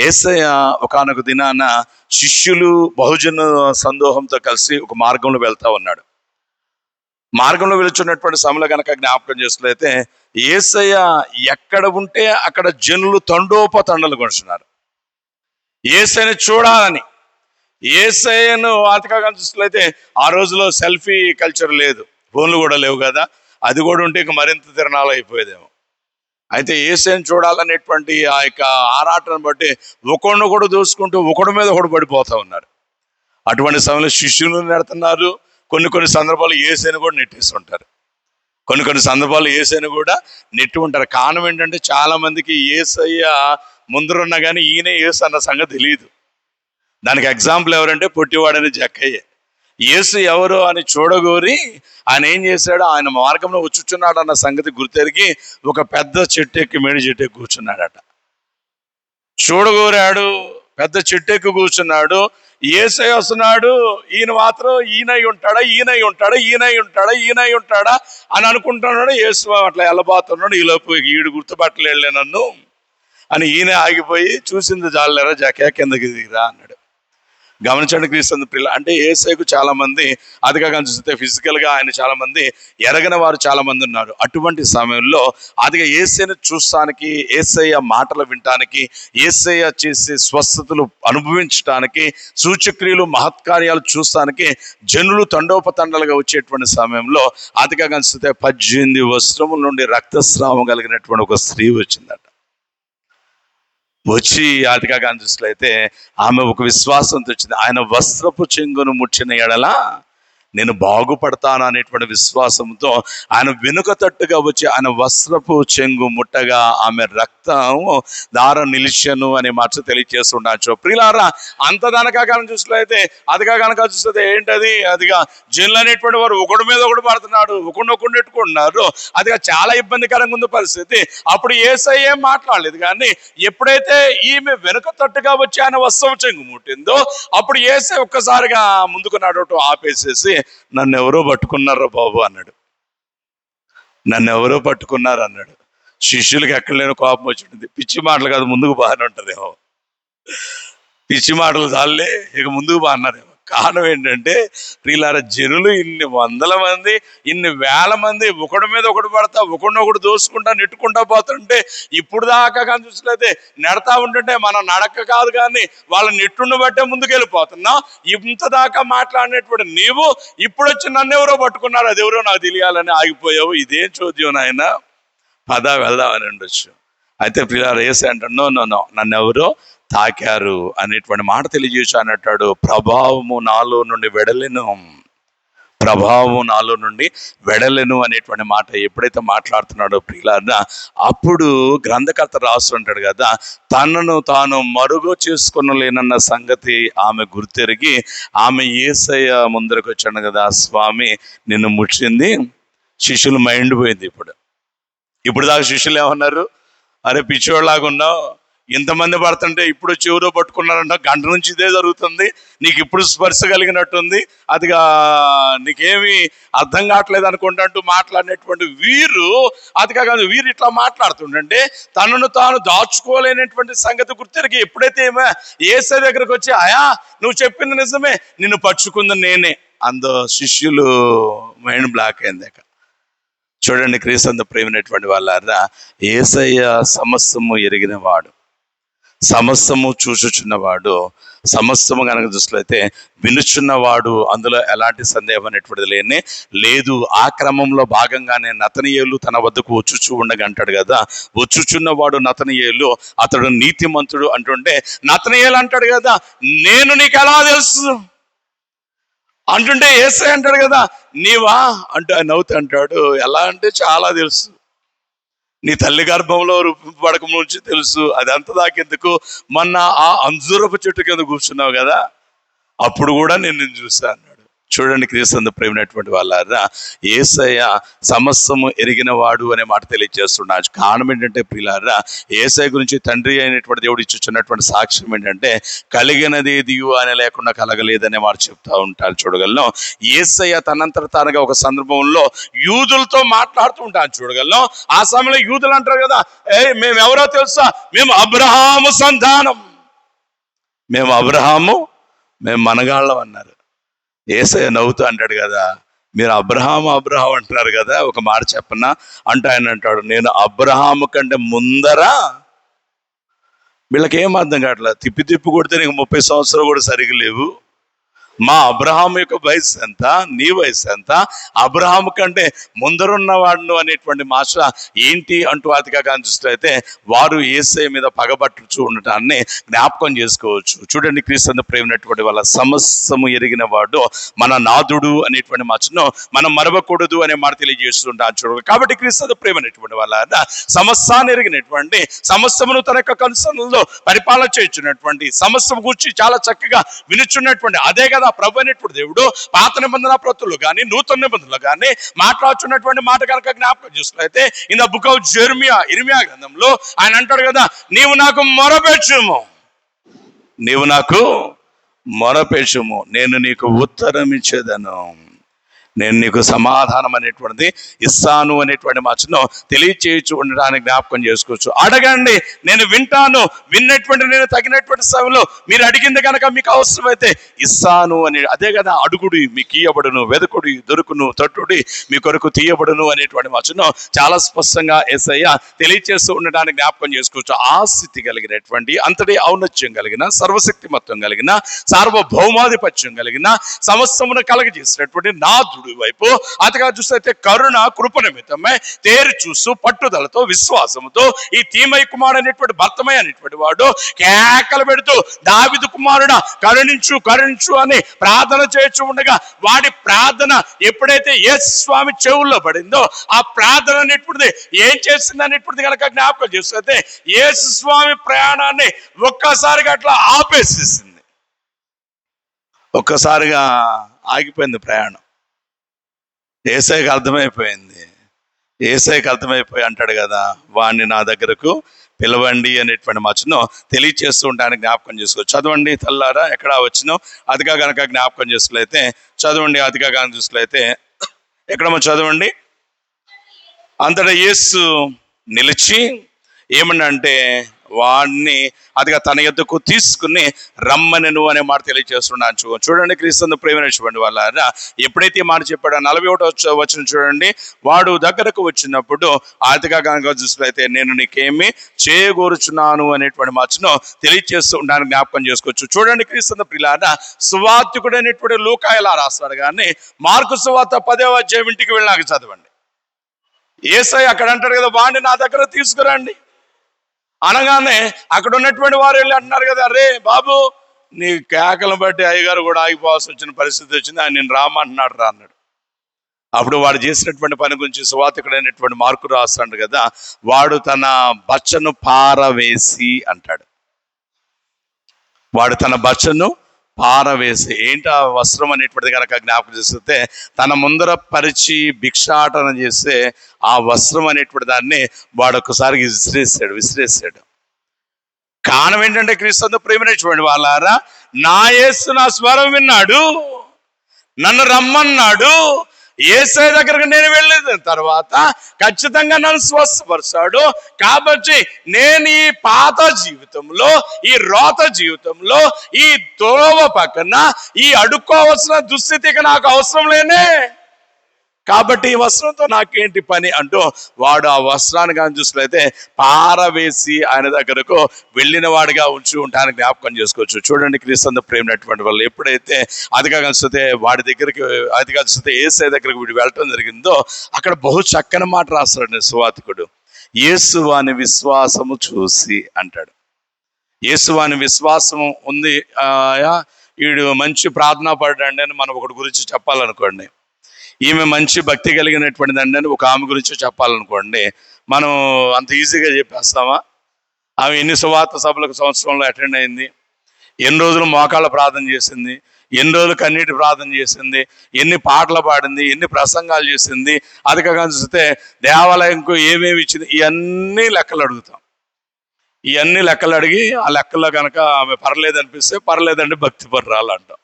యేసయ్య ఒకానొక దినాన శిష్యులు బహుజన సందోహంతో కలిసి ఒక మార్గంలో వెళ్తా ఉన్నాడు. మార్గంలో వెళుచున్నటువంటి సమయంలో కనుక జ్ఞాపకం చేసినట్లయితే యేసయ్య ఎక్కడ ఉంటే అక్కడ జనులు తండోపతండలు కొడుతున్నారు యేసయ్యను చూడాలని. యేసయ్యను ఆతగా చూసినట్లయితే ఆ రోజులో సెల్ఫీ కల్చర్ లేదు, ఫోన్లు కూడా లేవు కదా, అది కూడా ఉంటే ఇక మరింత తిరణాలు అయిపోయేదేమో. అయితే యేసయ్యను చూడాలనేటువంటి ఆ యొక్క ఆరాటను బట్టి ఒకడిని కూడా దూసుకుంటూ ఒకడి మీద ఒకడు పడిపోతా ఉన్నారు. అటువంటి సమయంలో శిష్యులు నెడుతున్నారు, కొన్ని సందర్భాలు యేసయ్యను కూడా నెట్టేస్తుంటారు, కొన్ని సందర్భాలు యేసయ్యను కూడా నెట్టి ఉంటారు. కారణం ఏంటంటే చాలా మందికి యేసయ్య ముందరున్నా కానీ ఈయన యేసు అన్న సంగతి తెలియదు. దానికి ఎగ్జాంపుల్ ఎవరంటే పొట్టివాడని జక్కయ్య. యేసు ఎవరు అని చూడగోరి ఆయన ఏం చేశాడు, ఆయన మార్గంలో వచ్చుచున్నాడు అన్న సంగతి గుర్తెరిగి ఒక పెద్ద చెట్టు ఎక్కి మేడి చెట్టు ఎక్కి కూర్చున్నాడట. చూడగోరాడు, పెద్ద చెట్టు ఎక్కి కూర్చున్నాడు, యేసయ్య వస్తున్నాడు, ఈయన మాత్రం ఈయనై ఉంటాడా అని అనుకుంటున్నాడు. యేసు అట్లా వెళ్ళబోతున్నాడు, ఈలోపు ఈడు గుర్తుపట్టలేడులే నన్ను అని ఈయన ఆగిపోయి చూసింది జాలరా జాకే కిందకి దిగిరా అన్నాడు. గమనించండి క్రీస్తు ప్రియుల, అంటే యేసయ్యకు చాలా మంది అదిగా చూస్తే ఫిజికల్ గా ఆయన చాలా మంది ఎరగని వారు చాలా మంది ఉన్నారు. అటువంటి సమయంలో అదిగా యేసయ్యను చూస్తానికి, యేసయ్య మాటలు వినటానికి, యేసయ్య చేసే స్వస్థతలు అనుభవించడానికి, సూచక్రియలు మహత్కార్యాలు చూస్తానికి జనులు తండోపతండాలుగా వచ్చేటువంటి సమయంలో అదిగా చూస్తే 18 వస్త్రముల నుండి రక్తస్రావం కలిగినటువంటి ఒక స్త్రీ వచ్చిందట. వచ్చి ఆదిగా చూసినట్లయితే ఆమె ఒక విశ్వాసంతో వచ్చింది. ఆయన వస్త్రపు చెంగును ముట్టిన ఎడల నేను బాగుపడతాను అనేటువంటి విశ్వాసంతో ఆయన వెనుక తట్టుగా వచ్చి ఆయన వస్త్రపు చెంగు ముట్టగా ఆమె రక్తం దార నిలిచెను అనే మాట తెలియజేస్తుండొచ్చు. ప్రియులారా, అంత దానికా చూసినట్లయితే అదిగా కనుక చూస్తే ఏంటది, అదిగా జనులు అనేటువంటి వారు ఒకడి మీద ఒకడు పడుతున్నాడు, ఒకడు నెట్టుకుంటున్నారు. అదిగా చాలా ఇబ్బందికరంగా ఉంది పరిస్థితి. అప్పుడు యేసయ్య ఏం మాట్లాడలేదు, కానీ ఎప్పుడైతే ఈమె వెనుక తట్టుగా వచ్చి ఆయన వస్త్రపు చెంగు ముట్టిందో అప్పుడు యేసయ్య ఒక్కసారిగా ముందుకు నడవటం ఆపేసేసి, నన్ను ఎవరో పట్టుకున్నారో బాబు అన్నాడు. నన్ను ఎవరో పట్టుకున్నారు అన్నాడు. శిష్యులకి ఎక్కడ లేని కోపం వచ్చింది. పిచ్చి మాటలు కాదు, ముందుకు బాగానే ఉంటుందేమో, పిచ్చి మాటలు చాలే ఇక ముందుకు బాగున్నారేమో. కారణం ఏంటంటే ప్రియులారా, జనులు ఇన్ని వందల మంది, ఇన్ని వేల మంది ఒకడి మీద ఒకటి పడతా, ఒకడినొకడు దోసుకుంటా నెట్టుకుంటా పోతుంటే, ఇప్పుడు దాకా కానీ చూసినట్లయితే నెడతా ఉంటుంటే మనం నడక కాదు కానీ వాళ్ళ నెట్టుండి బట్టే ముందుకు వెళ్ళిపోతున్నాం. ఇంత దాకా మాట్లాడినటువంటి నీవు ఇప్పుడు వచ్చి నన్ను ఎవరో పట్టుకున్నారు, అది ఎవరో నాకు తెలియాలని ఆగిపోయావు. ఇదేం చోద్యం నాయన, పదా వెళ్దామని ఉండొచ్చు. అయితే ప్రియులారా, యేసయ్య అంటాడు, నో నన్ను ఎవరో తాకారు అనేటువంటి మాట తెలియజేసి అన్నట్టాడు. ప్రభావము నాలో నుండి వెడలెను, ప్రభావం నాలో నుండి వెడలెను అనేటువంటి మాట ఎప్పుడైతే మాట్లాడుతున్నాడో ప్రియులారా, అప్పుడు గ్రంథకర్త రాస్తుంటాడు కదా, తనను తాను మరుగు చేసుకొనలేనన్న సంగతి ఆమె గుర్తెరిగి ఆమె యేసయ్య ముందరకు వచ్చాడు కదా, స్వామి నిన్ను ముట్టింది. శిష్యులు మైండ్ పోయింది. ఇప్పుడు దాకా శిష్యులు ఏమన్నారు, అరే పిచ్చోళ్ళలాగా ఉన్నావు, ఇంతమంది పడుతుంటే ఇప్పుడు వచ్చి ఎవరో పట్టుకున్నారంట, గంట నుంచి ఇదే జరుగుతుంది, నీకు ఇప్పుడు స్పర్శ కలిగినట్టుంది, అదిగా నీకేమి అర్థం కావట్లేదు అనుకుంటా అంటూ మాట్లాడినటువంటి వీరు, అదిగా కాదు వీరు ఇట్లా మాట్లాడుతుంటే తనను తాను దాచుకోలేనటువంటి సంగతి గుర్తెరిగి ఎప్పుడైతే యేసయ్య దగ్గరకు వచ్చి, అయా నువ్వు చెప్పింది నిజమే, నిన్ను పట్టుకుంది నేనే అందో, శిష్యులు మైండ్ బ్లాక్ అయింది. చూడండి క్రీస్తు ప్రేమైనటువంటి వాళ్ళారా, యేసయ్య సమస్తము ఎరిగిన వాడు, సమస్తము చూచుచున్నవాడు, సమస్తము కనుక చూసినట్లయితే వినుచున్నవాడు, అందులో ఎలాంటి సందేహం అనేటువంటిది లేదు. ఆ క్రమంలో భాగంగానే నతనయేలు తన వద్దకు వచ్చుచూ ఉండగా అంటాడు కదా, వచ్చుచున్నవాడు నతనయేలు, అతడు నీతిమంతుడు అంటుంటే నతనయేలు అంటాడు కదా, నేను నీకు ఎలా తెలుసు అంటుంటే యేసయ్య అంటాడు కదా, నీవా అంటే ఆయన నవ్వుతూ అంటాడు, ఎలా అంటే చాలా తెలుసు, నీ తల్లి గర్భంలో రూపడక నుంచి తెలుసు, అదంతా దాకెందుకు, మొన్న ఆ అంజూరపు చెట్టు కింద కూర్చున్నావు కదా, అప్పుడు కూడా నేను చూశాను అన్నాడు. చూడండి క్రీస్తు ప్రేమైనటువంటి వాళ్ళారా, యేసయ్య సమస్తము ఎరిగిన వాడు అనే మాట తెలియజేస్తున్నాడు. కారణం ఏంటంటే ప్రియులారా, యేసయ్య గురించి తండ్రి అయినటువంటి దేవుడు ఇచ్చుచున్నటువంటి సాక్ష్యం ఏంటంటే, కలిగినది దియు అని లేకుండా కలగలేదనే వారు చెప్తా ఉంటారు. చూడగలను యేసయ్య తనంతట తానుగా ఒక సందర్భంలో యూదులతో మాట్లాడుతూ ఉంటాను. చూడగలను ఆ సమయంలో యూదులు అంటారు కదా, మేము ఎవరో తెలుసా, మేము అబ్రహాము సంతానం, మేము మనగాళ్ళం అన్నారు. యేసయ్య నవ్వుతూ అంటాడు కదా, మీరు అబ్రహాము అంటున్నారు కదా, ఒక మాట చెప్పనా అంటే ఆయన అంటాడు, నేను అబ్రహాము కంటే ముందర, వీళ్ళకేం అర్థం కావట్లేదు, తిప్పి కొడితే నీకు 30 సంవత్సరాలు కూడా సరిగ్గా లేవు, మా అబ్రహాము యొక్క వయసు ఎంత, నీ వయసు ఎంత, అబ్రహాము కంటే ముందరున్నవాడును అనేటువంటి మాట ఏంటి అంటూ అతిగా చూస్తే వారు యేసయ్య మీద పగబట్టుచూ ఉండటాన్ని జ్ఞాపకం చేసుకోవచ్చు. చూడండి క్రీస్తు ప్రేమైనటువంటి వాళ్ళ సమస్తము ఎరిగిన వాడు మన నాథుడు అనేటువంటి మాటను మనం మరవకూడదు అనే మాట తెలియజేస్తుంటాను. చూడండి కాబట్టి క్రీస్తు ప్రేమైనటువంటి వాళ్ళ సమస్తాన్ని ఎరిగినటువంటి, సమస్తమును తన యొక్క కన్సర్న్లో పరిపాలన చేయించున్నటువంటి, సమస్తము గురించి చాలా చక్కగా వినుచున్నటువంటి, అదే కదా ప్రభు అనేటువంటి దేవుడు పాత నిబంధన ప్రతులు కానీ నూతన నిబంధనలు కానీ మాట్లాడుచున్నటువంటి మాట కనుక జ్ఞాపకం చూసినట్లయితే ఇన్ ద బుక్ ఆఫ్ ఇర్మియా గ్రంథంలో ఆయన అంటాడు కదా, నీవు నాకు మొరపెట్టుము, నేను నీకు ఉత్తరం ఇచ్చేదను. నేను నీకు సమాధానం అనేటువంటిది ఇస్తాను అనేటువంటి మాటను తెలియచేయచ్చు ఉండడానికి జ్ఞాపకం చేసుకోవచ్చు. అడగండి నేను వింటాను, విన్నటువంటి నేను తగినటువంటి సమయంలో మీరు అడిగింది కనుక మీకు అవసరమైతే ఇస్తాను అని. అదే కదా అడుగుడి మీకు ఇయ్యబడును, వెదకుడి దొరుకును, తట్టుడి మీ కొరకు తీయబడును అనేటువంటి మాటను చాలా స్పష్టంగా యేసయ్య తెలియచేస్తూ ఉండడానికి జ్ఞాపకం చేసుకోవచ్చు. ఆ స్థితి కలిగినటువంటి, అంతటి ఔన్నత్యం కలిగిన, సర్వశక్తిమత్వం కలిగిన, సార్వభౌమాధిపత్యం కలిగిన, సమస్తమును కలగజేసినటువంటి నాథుడు వైపు అతగా చూస్తే కరుణ కృప నిమిత్తమై తేరు చూస్తూ పట్టుదలతో విశ్వాసంతో ఈ తీమై కుమారుడు అనేటువంటి భర్తమై అనేటువంటి వాడు కేకలు పెడుతూ దావీదు కుమారుడా కరుణించు కరుణించు అని ప్రార్థన చేయొచ్చు ఉండగా, వాడి ప్రార్థన ఎప్పుడైతే యేసు స్వామి చెవుల్లో పడిందో ఆ ప్రార్థన అనేటువంటిది ఏం చేసింది అనేటువంటిది కనుక జ్ఞాపకం చేస్తే యేసు స్వామి ప్రయాణాన్ని ఒక్కసారిగా అట్లా ఆపేసేసింది. ఒక్కసారిగా ఆగిపోయింది ప్రయాణం. యేసయ్యకి అర్థమైపోయి అంటాడు కదా, వాడిని నా దగ్గరకు పిలవండి అనేటువంటి మచ్చను తెలియచేస్తూ ఉంటానికి జ్ఞాపకం చేసుకోవచ్చు. చదవండి తల్లారా, ఎక్కడ వచ్చినో అదిగా కనుక జ్ఞాపకం చేసుకులైతే చదవండి. అదిగా కనుక చూసుకులైతే ఎక్కడమో చదవండి. అంతటా యేసు నిలిచి ఏమన్నా వాడిని అదిగా తన యొద్దకు తీసుకుని రమ్మనెను అనే మాట తెలియజేస్తున్నాను. చూడండి క్రీస్తు ప్రేమించబడి వాళ్ళ ఎప్పుడైతే మాట చెప్పాడో 41వ వచనం చూడండి. వాడు దగ్గరకు వచ్చినప్పుడు అదిగా కనుక చూసినట్లయితే నేను నీకేమి చేయగోరుచున్నాను అనేటువంటి మాటను తెలియజేస్తూ ఉండడానికి జ్ఞాపకం చేసుకోవచ్చు. చూడండి క్రీస్తు ప్రియులారా, సువార్తికుడు అనేటువంటి లూకా ఎలా రాస్తాడు కానీ మార్కు సువార్త 10వ అధ్యాయం ఇంటికి వెళ్ళినాక చదవండి. యేసయ్య అక్కడ అంటాడు కదా, వాడిని నా దగ్గర తీసుకురండి అనగానే అక్కడ ఉన్నటువంటి వారు వెళ్ళి అంటున్నారు కదా, అరే బాబు నీ కేకలను బట్టి అయ్యగారు కూడా ఆగిపోవాల్సి వచ్చిన పరిస్థితి వచ్చింది, ఆయన నేను రామంటున్నాడు రా అన్నాడు. అప్పుడు వాడు చేసినటువంటి పని గురించి సువార్తికుడైనటువంటి మార్కు రాస్తాడు కదా, వాడు తన బచ్చను పారవేసి అంటాడు. వాడు తన బచ్చను పారవేసి, ఏంటి ఆ వస్త్రం అనేటువంటిది కనుక జ్ఞాపకం చేస్తే తన ముందర పరిచి భిక్షాటన చేస్తే ఆ వస్త్రం అనేటువంటి దాన్ని వాడు ఒక్కసారి విసిరేసాడు. కారణం ఏంటంటే క్రీస్తు ప్రేమించబడి వాళ్ళారా, నా యేసు నా స్వరం విన్నాడు, నన్ను రమ్మన్నాడు, యేసయ్య దగ్గరకు నేను వెళ్ళిన తర్వాత ఖచ్చితంగా నన్ను స్వస్థపరిచాడు. కాబట్టి నేను ఈ పాత జీవితంలో, ఈ రోత జీవితంలో, ఈ దోవ పక్కన ఈ అడుక్కోవలసిన దుస్థితికి నాకు అవసరం లేనే. కాబట్టి ఈ వస్త్రంతో నాకేంటి పని అంటూ వాడు ఆ వస్త్రాన్ని కానీ చూసినట్లయితే పారవేసి ఆయన దగ్గరకు వెళ్ళిన వాడిగా ఉంచి ఉంటానికి జ్ఞాపకం చేసుకోవచ్చు. చూడండి క్రీస్తు ప్రేమినటువంటి వాళ్ళు ఎప్పుడైతే అదిగా కలిసితే వాడి దగ్గరికి అదిగా కలిసితే యేసయ్య దగ్గరకు వీడు వెళ్ళటం జరిగిందో అక్కడ బహు చక్కని మాట రాస్తాడు సువార్తికుడు. యేసు వాని విశ్వాసము చూసి అంటాడు. యేసు వాని విశ్వాసము ఉంది, వీడు మంచి ప్రార్థనా పడండి అని మనం ఒకటి గురించి చెప్పాలనుకోండి, ఈమె మంచి భక్తి కలిగినటువంటిదండి అని ఒక ఆమె గురించి చెప్పాలనుకోండి, మనం అంత ఈజీగా చెప్పేస్తామా? ఆమె ఎన్ని సువార్త సభలకు సంవత్సరంలో అటెండ్ అయింది, ఎన్ని రోజులు మోకాళ్ళ ప్రార్థన చేసింది, ఎన్ని రోజులు కన్నీటి ప్రార్థన చేసింది, ఎన్ని పాటలు పాడింది, ఎన్ని ప్రసంగాలు చేసింది, అది కాక చూస్తే దేవాలయంకు ఏమేమి ఇచ్చింది, ఇవన్నీ లెక్కలు అడుగుతాం. ఇవన్నీ లెక్కలు అడిగి ఆ లెక్కల్లో కనుక ఆమె పర్లేదనిపిస్తే పర్లేదండి భక్తి పర్రాలు అంటాం.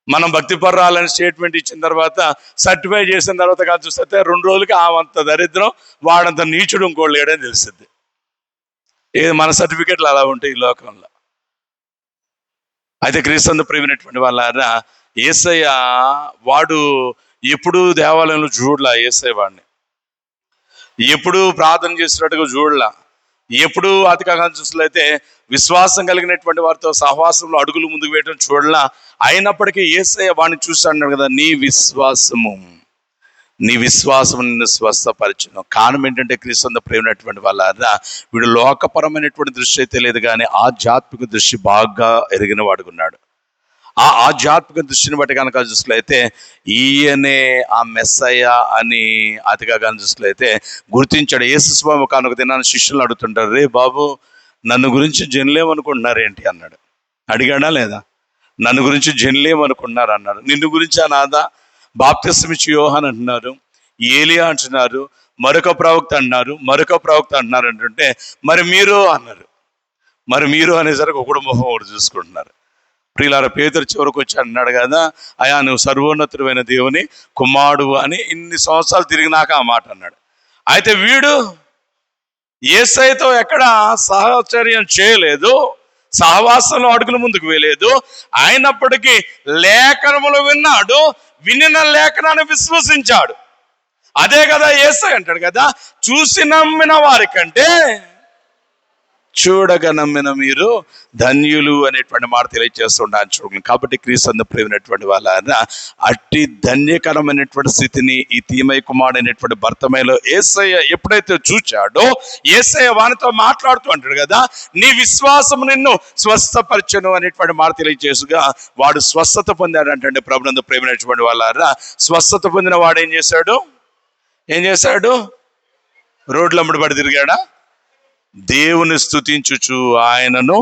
మనం భక్తి పర్రాలని స్టేట్మెంట్ ఇచ్చిన తర్వాత సర్టిఫై చేసిన తర్వాత కాదు చూస్తే 2 రోజులకి ఆమంత దరిద్రం వాడంత నీచుడు ఇంకోళ్ళు లేడని తెలుస్తుంది. ఏది మన సర్టిఫికెట్లు అలా ఉంటాయి ఈ లోకంలో. అయితే క్రీస్తు ప్రేమినటువంటి వాళ్ళారా, యేసయ్య వాడు ఎప్పుడు దేవాలయంలో చూడలా, యేసయ్య వాడిని ఎప్పుడు ప్రార్థన చేసినట్టుగా చూడలా, ఎప్పుడు అతిగా చూసినట్లయితే విశ్వాసం కలిగినటువంటి వారితో సహవాసంలో అడుగులు ముందుకు వేయటం చూడలా. అయినప్పటికీ యేసయ్య వాడిని చూస్తాడు కదా, నీ విశ్వాసము నిన్ను స్వస్థపరిచును. కారణం ఏంటంటే క్రీస్తు ప్రేమినటువంటి వాళ్ళ వీడు లోకపరమైనటువంటి దృష్టి అయితే లేదు కానీ ఆధ్యాత్మిక దృష్టి బాగా ఎరిగిన వాడుకున్నాడు. ఆ ఆధ్యాత్మిక దృష్టిని బట్టి కనుక చూసినట్లయితే ఈయనే ఆ మెస్సయ్య అని అతిగా కానీ చూసినట్లయితే గుర్తించాడు. యేసు స్వామి కనుక తిన్నాను శిష్యులు అడుగుతుంటారు, రే బాబు నన్ను గురించి జనులేమనుకుంటున్నారేంటి అన్నాడు. అడిగాడా లేదా? నన్ను గురించి జనులేమనుకుంటున్నారు అన్నాడు. నిన్ను గురించి అనాదా బాప్తిస్మం ఇచ్చి యోహాను అంటున్నారు, ఏలియా అంటున్నారు, మరొక ప్రవక్త అంటున్నారు అంటుంటే మరి మీరు అన్నారు. మరి మీరు అనేసరికి ఒకడు మొహం ఒకటి చూసుకుంటున్నారు. ప్రియులారా, పేతురు చివరికి వచ్చి అన్నాడు కదా, అయా నువ్వు సర్వోన్నతుడైన దేవుని కుమారుడు అని ఇన్ని సంవత్సరాలు తిరిగినాక ఆ మాట అన్నాడు. అయితే వీడు యేసయ్యతో ఎక్కడ సహచర్యం చేయలేదు, సహవాసంలో అడుగులు ముందుకు వేయలేదు. అయినప్పటికీ లేఖనములు విన్నాడు, వినిన లేఖనాన్ని విశ్వసించాడు. అదే కదా యేసయ్య అంటాడు కదా, చూసి నమ్మిన వారి కంటే చూడగా నమ్మిన మీరు ధన్యులు అనేటువంటి మాట తెలియజేస్తున్నాను చూడండి. కాబట్టి క్రీస్తు ప్రేమైనటువంటి వాళ్ళ అట్టి ధన్యకరమైనటువంటి స్థితిని ఈ తీమై కుమారుడు అనేటువంటి భర్తమేలో యేసయ్య ఎప్పుడైతే చూచాడో, యేసయ్య వానితో మాట్లాడుతూ అంటాడు కదా, నీ విశ్వాసం నిన్ను స్వస్థపరచను అనేటువంటి మాట తెలియజేసుగా వాడు స్వస్థత పొందాడు అంటే ప్రభునందు ప్రేమైనటువంటి వాళ్ళ స్వస్థత పొందిన వాడు ఏం చేశాడు? రోడ్లు అమ్మడి పడి తిరిగాడా? దేవుని స్తుతించుచు ఆయనను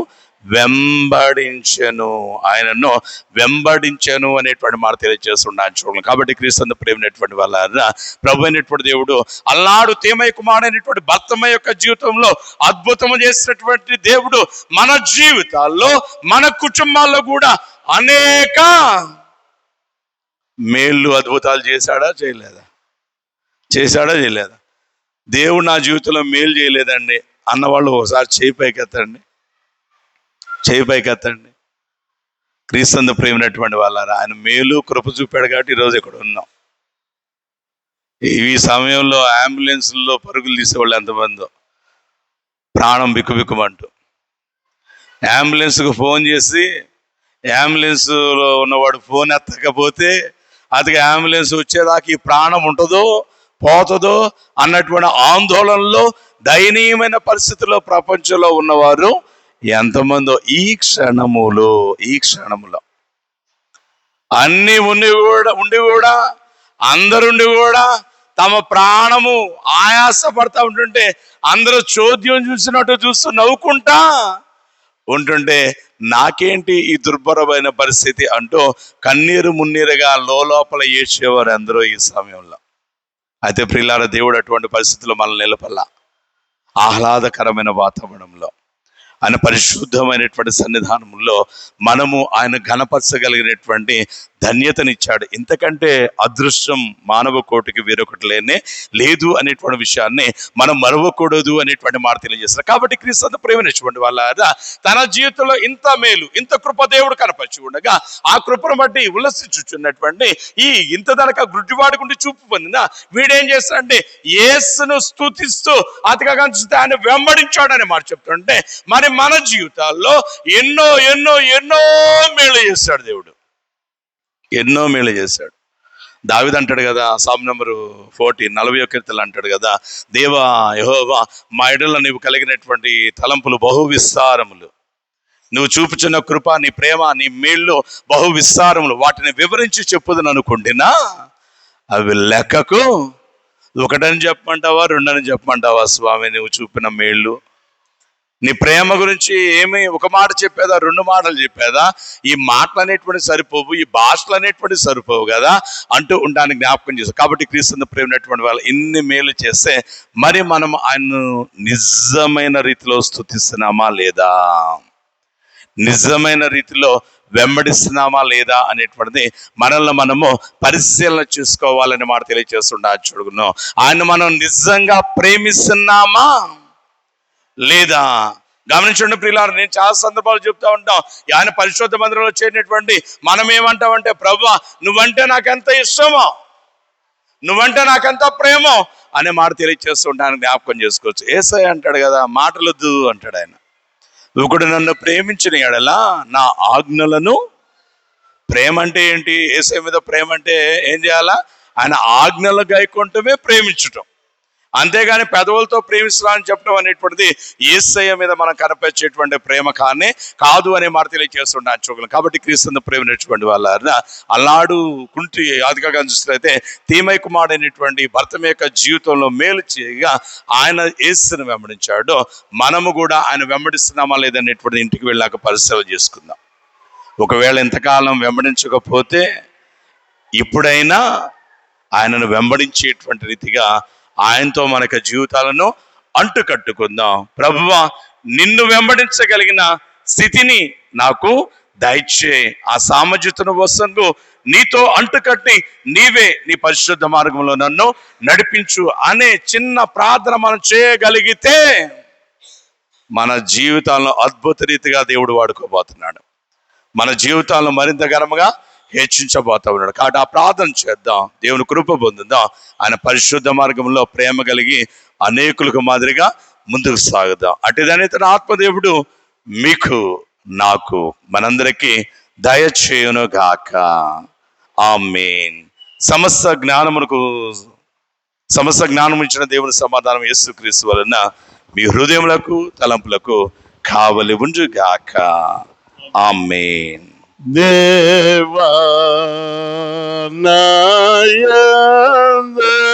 వెంబడించెను అనేటువంటి మాట తెలియజేస్తున్నాను చూడండి. కాబట్టి క్రీస్తు ప్రేమైనటువంటి వాళ్ళ ప్రభు అయినటువంటి దేవుడు అల్లాడు తీమై కుమారుడైనటువంటి భర్తమయ్య యొక్క జీవితంలో అద్భుతము చేసినటువంటి దేవుడు మన జీవితాల్లో, మన కుటుంబాల్లో కూడా అనేక మేళ్ళు అద్భుతాలు చేశాడా చేయలేదా? దేవుడు నా జీవితంలో మేలు చేయలేదండి అన్నవాళ్ళు ఒకసారి చేయి పైకెత్తండి. క్రీస్తు ప్రేమైనటువంటి వాళ్ళారా, ఆయన మేలు కృప చూపాడు కాబట్టి ఈరోజు ఇక్కడ ఉన్నాం. ఈ సమయంలో అంబులెన్స్లో పరుగులు తీసేవాళ్ళు ఎంతమందో, ప్రాణం బిక్కుబిక్కుమంటూ అంబులెన్స్కు ఫోన్ చేసి అంబులెన్స్లో ఉన్నవాడు ఫోన్ ఎత్తకపోతే అతనికి అంబులెన్స్ వచ్చేదాకా ఈ ప్రాణం ఉంటుందో పోతుందో అన్నటువంటి ఆందోళనలో, దయనీయమైన పరిస్థితుల్లో ప్రపంచంలో ఉన్నవారు ఎంతమందో ఈ క్షణములో అన్ని ఉండి కూడా అందరుండి కూడా తమ ప్రాణము ఆయాసపడతా ఉంటుంటే అందరూ చోద్యం చూస్తూ నవ్వుకుంటా ఉంటుంటే నాకేంటి ఈ దుర్భరమైన పరిస్థితి అంటూ కన్నీరు మున్నీరుగా లోపల ఏడ్చేవారు అందరూ ఈ సమయంలో. అయితే ప్రియులారా, దేవుడు అటువంటి పరిస్థితుల్లో మనల్ని నిలపల్లా. ఆహ్లాదకరమైన వాతావరణంలో, ఆయన పరిశుద్ధమైనటువంటి సన్నిధానంలో మనము ఆయన ఘనపరచగలిగినటువంటి ధన్యతనిచ్చాడు. ఇంతకంటే అదృష్టం మానవ కోటికి వేరొకటి లేదు అనేటువంటి విషయాన్ని మనం మరవకూడదు అనేటువంటి మాట తెలియజేస్తారు. కాబట్టి క్రీస్తు ప్రేమించినటువంటి వాళ్ళ తన జీవితంలో ఇంత మేలు, ఇంత కృప దేవుడు కనపరిచి ఉండగా ఆ కృపను బట్టి ఉల్లసించుచున్నటువంటి ఈ ఇంత దనక గుడ్డివాడి గుండి చూపు పొందిన వీడేం చేస్తాడంటే యేసును స్తుతిస్తూ అతిగా కనిపిస్తే ఆయన వెంబడించాడని మాట చెప్తుంటే, మరి మన జీవితాల్లో ఎన్నో ఎన్నో ఎన్నో మేలు చేస్తాడు దేవుడు, ఎన్నో మేలు చేశాడు. దావీదు అంటాడు కదా, సామ్ నంబరు 40 41 అంటాడు కదా, దేవా యెహోవా మా ఎడల నీవు కలిగినటువంటి తలంపులు బహు విస్తారములు, నువ్వు చూపుచున్న కృప, నీ ప్రేమ, నీ మేళ్ళు బహు విస్తారములు, వాటిని వివరించి చెప్పుదని అనుకుంటున్నా అవి లెక్కకు ఒకటని చెప్పమంటావా, రెండని చెప్పమంటావా స్వామి? నువ్వు చూపిన మేళ్ళు, నీ ప్రేమ గురించి ఏమి ఒక మాట చెప్పేదా, రెండు మాటలు చెప్పేదా? ఈ మాటలు అనేటువంటి సరిపోవు, ఈ భాషలు అనేటువంటి సరిపోవు కదా అంటూ ఉండడానికి జ్ఞాపకం చేస్తాం. కాబట్టి క్రీస్తు ప్రేమైనటువంటి వాళ్ళు ఇన్ని మేలు చేస్తే మరి మనం ఆయన్ను నిజమైన రీతిలో స్తుతిస్తున్నామా లేదా, నిజమైన రీతిలో వెంబడిస్తున్నామా లేదా అనేటువంటిది మనల్ని మనము పరిశీలన చేసుకోవాలని మాట తెలియజేస్తుండే చూడుకున్నాం. ఆయన మనం నిజంగా ప్రేమిస్తున్నామా లేదా? గమనించండి ప్రియులారా, నేను చాలా సందర్భాలు చెప్తా ఉంటాం, ఆయన పరిశుద్ధ మందిరంలో చేరినటువంటి మనం ఏమంటామంటే, ప్రభువా నువ్వంటే నాకెంత ఇష్టమో, నువ్వంటే నాకెంత ప్రేమో అనే మాట తెలియజేస్తుంటాను, జ్ఞాపకం చేసుకోవచ్చు. యేసయ్య అంటాడు కదా, మాటలొద్దు అంటాడు ఆయన. ఒకడు నన్ను ప్రేమించిన ఎడల నా ఆజ్ఞలను, ప్రేమ అంటే ఏంటి? యేసయ్య మీద ప్రేమ అంటే ఏం చేయాలా? ఆయన ఆజ్ఞలు గైకొంటమే ప్రేమించటం, అంతేగాని పెదవులతో ప్రేమిస్తున్నామని చెప్పడం అనేటువంటిది యేసయ్య మీద మనం కనపరిచేటువంటి ప్రేమ కాదు అనే మాట తెలియజేస్తున్నాను చూడగలం. కాబట్టి క్రీస్తు ప్రేమ నేర్చుకోండి వాళ్ళ అల్లాడు కుంటి ఆదిగా చూసినట్లయితే తీమై కుమారుడు అయినటువంటి భర్త యొక్క జీవితంలో మేలు చేయగా ఆయన యేసుని వెంబడించాడు. మనము కూడా ఆయన వెంబడిస్తున్నామా లేదనేటువంటి ఇంటికి వెళ్ళాక పరిశీలన చేసుకుందాం. ఒకవేళ ఎంతకాలం వెంబడించకపోతే ఇప్పుడైనా ఆయనను వెంబడించేటువంటి రీతిగా ఆయనతో మనకు జీవితాలను అంటు కట్టుకుందాం. ప్రభువా నిన్ను వెంబడించగలిగిన స్థితిని నాకు దయచే ఆ సామర్థ్యతను వసంగు నీతో అంటుకట్టి నీవే నీ పరిశుద్ధ మార్గంలో నన్ను నడిపించు అనే చిన్న ప్రార్థన మనం చేయగలిగితే మన జీవితాలను అద్భుత రీతిగా దేవుడు వాడుకోబోతున్నాడు. మన జీవితాలను మరింత ఘనముగా హెచ్చించబోతా ఉన్నాడు. కాబట్టి ఆ ప్రార్థన చేద్దాం, దేవుని కృప పొందుదాం. ఆయన పరిశుద్ధ మార్గంలో ప్రేమ కలిగి అనేకులకు మాదిరిగా ముందుకు సాగుదాం. అటుదనే తన ఆత్మదేవుడు మీకు నాకు మనందరికీ దయచేయును గాక. ఆమేన్. సమస్త జ్ఞానం ఇచ్చిన దేవుని సమాధానం యేసుక్రీస్తు వలన మీ హృదయములకు తలంపులకు కావలి ఉండు గాక. ఆమేన్. దేవా నాయందు